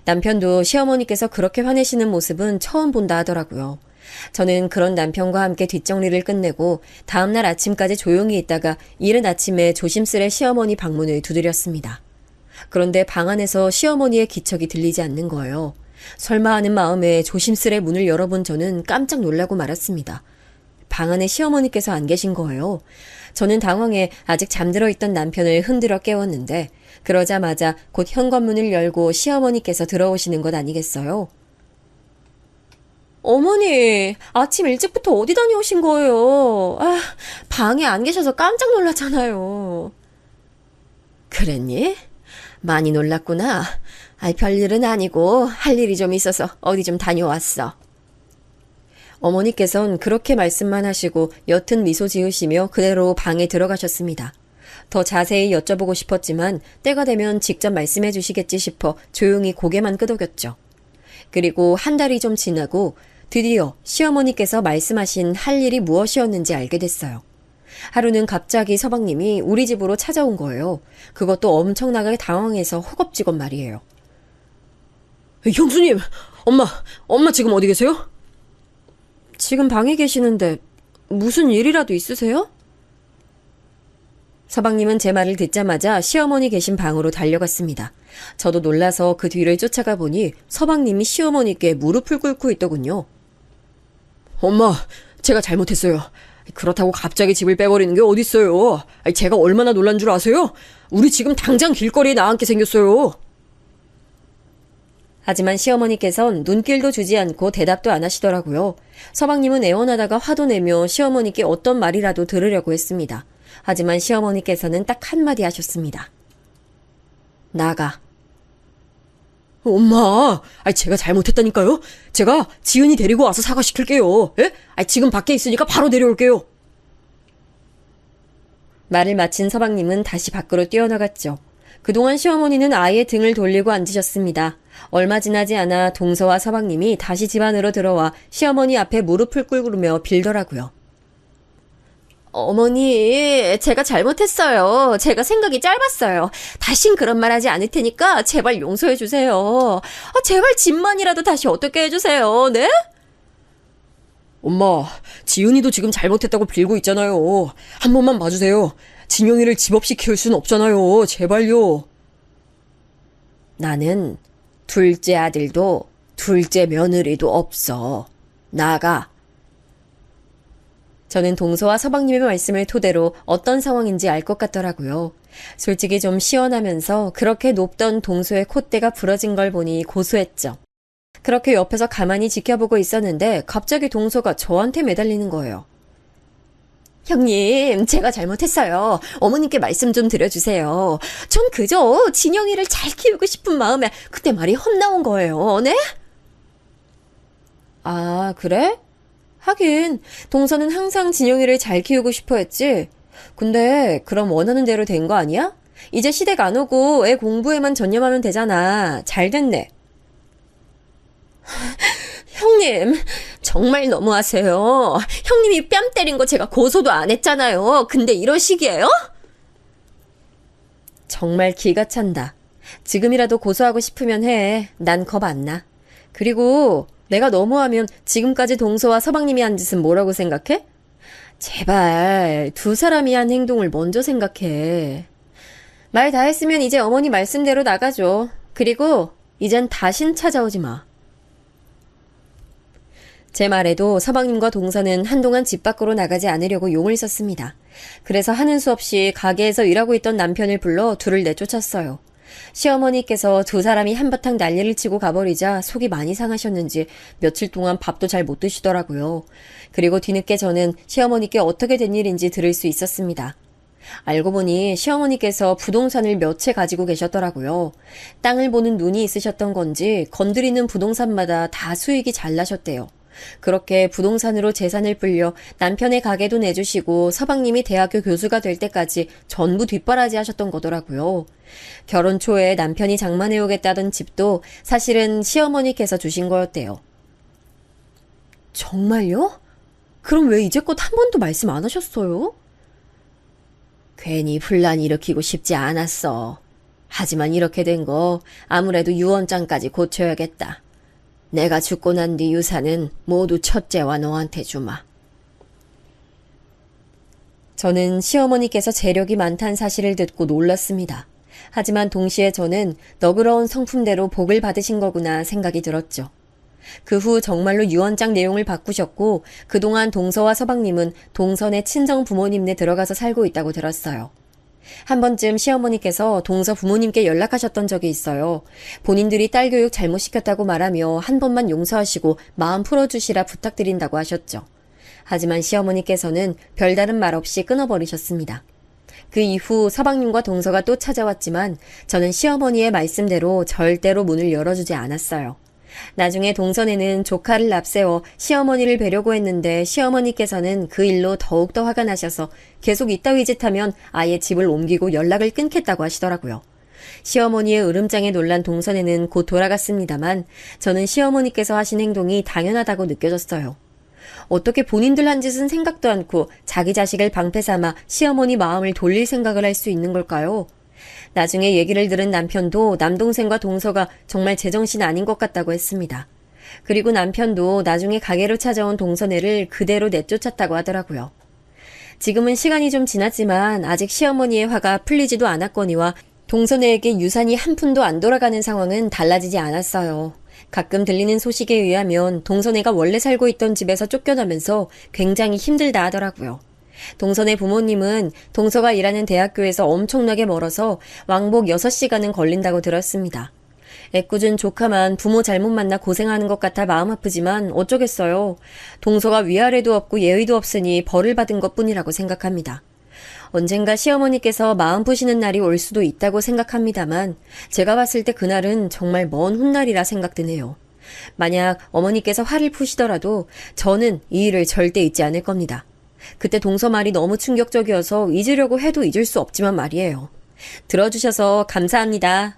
S2: 남편도 시어머니께서 그렇게 화내시는 모습은 처음 본다 하더라고요. 저는 그런 남편과 함께 뒷정리를 끝내고 다음날 아침까지 조용히 있다가 이른 아침에 조심스레 시어머니 방문을 두드렸습니다. 그런데 방 안에서 시어머니의 기척이 들리지 않는 거예요. 설마 하는 마음에 조심스레 문을 열어본 저는 깜짝 놀라고 말았습니다. 방 안에 시어머니께서 안 계신 거예요. 저는 당황해 아직 잠들어 있던 남편을 흔들어 깨웠는데 그러자마자 곧 현관문을 열고 시어머니께서 들어오시는 것 아니겠어요? 어머니, 아침 일찍부터 어디 다녀오신 거예요? 아, 방에 안 계셔서 깜짝 놀랐잖아요. 그랬니? 많이 놀랐구나. 별일은 아니고 할 일이 좀 있어서 어디 좀 다녀왔어. 어머니께선 그렇게 말씀만 하시고 옅은 미소 지으시며 그대로 방에 들어가셨습니다. 더 자세히 여쭤보고 싶었지만 때가 되면 직접 말씀해 주시겠지 싶어 조용히 고개만 끄덕였죠. 그리고 한 달이 좀 지나고 드디어 시어머니께서 말씀하신 할 일이 무엇이었는지 알게 됐어요. 하루는 갑자기 서방님이 우리 집으로 찾아온 거예요. 그것도 엄청나게 당황해서 허겁지겁 말이에요.
S3: 형수님, 엄마 지금 어디 계세요?
S2: 지금 방에 계시는데 무슨 일이라도 있으세요? 서방님은 제 말을 듣자마자 시어머니 계신 방으로 달려갔습니다. 저도 놀라서 그 뒤를 쫓아가 보니 서방님이 시어머니께 무릎을 꿇고 있더군요.
S3: 엄마, 제가 잘못했어요. 그렇다고 갑자기 집을 빼버리는 게 어딨어요. 제가 얼마나 놀란 줄 아세요? 우리 지금 당장 길거리에 나앉게 생겼어요.
S2: 하지만 시어머니께선 눈길도 주지 않고 대답도 안 하시더라고요. 서방님은 애원하다가 화도 내며 시어머니께 어떤 말이라도 들으려고 했습니다. 하지만 시어머니께서는 딱 한마디 하셨습니다. 나가.
S3: 엄마, 제가 잘못했다니까요. 제가 지은이 데리고 와서 사과시킬게요. 예? 지금 밖에 있으니까 바로 데려올게요.
S2: 말을 마친 서방님은 다시 밖으로 뛰어나갔죠. 그동안 시어머니는 아예 등을 돌리고 앉으셨습니다. 얼마 지나지 않아 동서와 서방님이 다시 집 안으로 들어와 시어머니 앞에 무릎을 꿇으며 빌더라고요. 어머니, 제가 잘못했어요. 제가 생각이 짧았어요. 다신 그런 말 하지 않을 테니까 제발 용서해 주세요. 제발 집만이라도 다시 어떻게 해주세요. 네?
S3: 엄마, 지은이도 지금 잘못했다고 빌고 있잖아요. 한 번만 봐주세요. 진영이를 집 없이 키울 순 없잖아요. 제발요.
S2: 나는 둘째 아들도 둘째 며느리도 없어. 나가. 저는 동서와 서방님의 말씀을 토대로 어떤 상황인지 알 것 같더라고요. 솔직히 좀 시원하면서 그렇게 높던 동서의 콧대가 부러진 걸 보니 고소했죠. 그렇게 옆에서 가만히 지켜보고 있었는데 갑자기 동서가 저한테 매달리는 거예요. 형님, 제가 잘못했어요. 어머님께 말씀 좀 드려주세요. 전 그저 진영이를 잘 키우고 싶은 마음에 그때 말이 헛나온 거예요. 네? 아, 그래? 하긴 동서는 항상 진영이를 잘 키우고 싶어 했지. 근데 그럼 원하는 대로 된 거 아니야? 이제 시댁 안 오고 애 공부에만 전념하면 되잖아. 잘 됐네. 형님, 정말 너무하세요. 형님이 뺨 때린 거 제가 고소도 안 했잖아요. 근데 이러시기에요? 정말 기가 찬다. 지금이라도 고소하고 싶으면 해. 난 겁 안 나. 그리고 내가 너무하면 지금까지 동서와 서방님이 한 짓은 뭐라고 생각해? 제발 두 사람이 한 행동을 먼저 생각해. 말 다 했으면 이제 어머니 말씀대로 나가줘. 그리고 이젠 다신 찾아오지 마. 제 말에도 서방님과 동서는 한동안 집 밖으로 나가지 않으려고 용을 썼습니다. 그래서 하는 수 없이 가게에서 일하고 있던 남편을 불러 둘을 내쫓았어요. 시어머니께서 두 사람이 한바탕 난리를 치고 가버리자 속이 많이 상하셨는지 며칠 동안 밥도 잘 못 드시더라고요. 그리고 뒤늦게 저는 시어머니께 어떻게 된 일인지 들을 수 있었습니다. 알고 보니 시어머니께서 부동산을 몇 채 가지고 계셨더라고요. 땅을 보는 눈이 있으셨던 건지 건드리는 부동산마다 다 수익이 잘 나셨대요. 그렇게 부동산으로 재산을 불려 남편의 가게도 내주시고 서방님이 대학교 교수가 될 때까지 전부 뒷바라지 하셨던 거더라고요. 결혼 초에 남편이 장만해오겠다던 집도 사실은 시어머니께서 주신 거였대요. 정말요? 그럼 왜 이제껏 한 번도 말씀 안 하셨어요? 괜히 분란 일으키고 싶지 않았어. 하지만 이렇게 된 거 아무래도 유언장까지 고쳐야겠다. 내가 죽고 난 뒤 유산은 모두 첫째와 너한테 주마. 저는 시어머니께서 재력이 많다는 사실을 듣고 놀랐습니다. 하지만 동시에 저는 너그러운 성품대로 복을 받으신 거구나 생각이 들었죠. 그 후 정말로 유언장 내용을 바꾸셨고 그동안 동서와 서방님은 동선의 친정 부모님네 들어가서 살고 있다고 들었어요. 한 번쯤 시어머니께서 동서 부모님께 연락하셨던 적이 있어요. 본인들이 딸 교육 잘못 시켰다고 말하며 한 번만 용서하시고 마음 풀어주시라 부탁드린다고 하셨죠. 하지만 시어머니께서는 별다른 말 없이 끊어버리셨습니다. 그 이후 서방님과 동서가 또 찾아왔지만 저는 시어머니의 말씀대로 절대로 문을 열어주지 않았어요. 나중에 동선에는 조카를 납세워 시어머니를 뵈려고 했는데 시어머니께서는 그 일로 더욱더 화가 나셔서 계속 이따위 짓 하면 아예 집을 옮기고 연락을 끊겠다고 하시더라고요. 시어머니의 으름장에 놀란 동선에는 곧 돌아갔습니다만 저는 시어머니께서 하신 행동이 당연하다고 느껴졌어요. 어떻게 본인들 한 짓은 생각도 않고 자기 자식을 방패 삼아 시어머니 마음을 돌릴 생각을 할 수 있는 걸까요? 나중에 얘기를 들은 남편도 남동생과 동서가 정말 제정신 아닌 것 같다고 했습니다. 그리고 남편도 나중에 가게로 찾아온 동서네를 그대로 내쫓았다고 하더라고요. 지금은 시간이 좀 지났지만 아직 시어머니의 화가 풀리지도 않았거니와 동서네에게 유산이 한 푼도 안 돌아가는 상황은 달라지지 않았어요. 가끔 들리는 소식에 의하면 동서네가 원래 살고 있던 집에서 쫓겨나면서 굉장히 힘들다 하더라고요. 동선의 부모님은 동서가 일하는 대학교에서 엄청나게 멀어서 왕복 6시간은 걸린다고 들었습니다. 애꿎은 조카만 부모 잘못 만나 고생하는 것 같아 마음 아프지만 어쩌겠어요. 동서가 위아래도 없고 예의도 없으니 벌을 받은 것뿐이라고 생각합니다. 언젠가 시어머니께서 마음 푸시는 날이 올 수도 있다고 생각합니다만 제가 봤을 때 그날은 정말 먼 훗날이라 생각드네요. 만약 어머니께서 화를 푸시더라도 저는 이 일을 절대 잊지 않을 겁니다. 그때 동서 말이 너무 충격적이어서 잊으려고 해도 잊을 수 없지만 말이에요. 들어주셔서 감사합니다.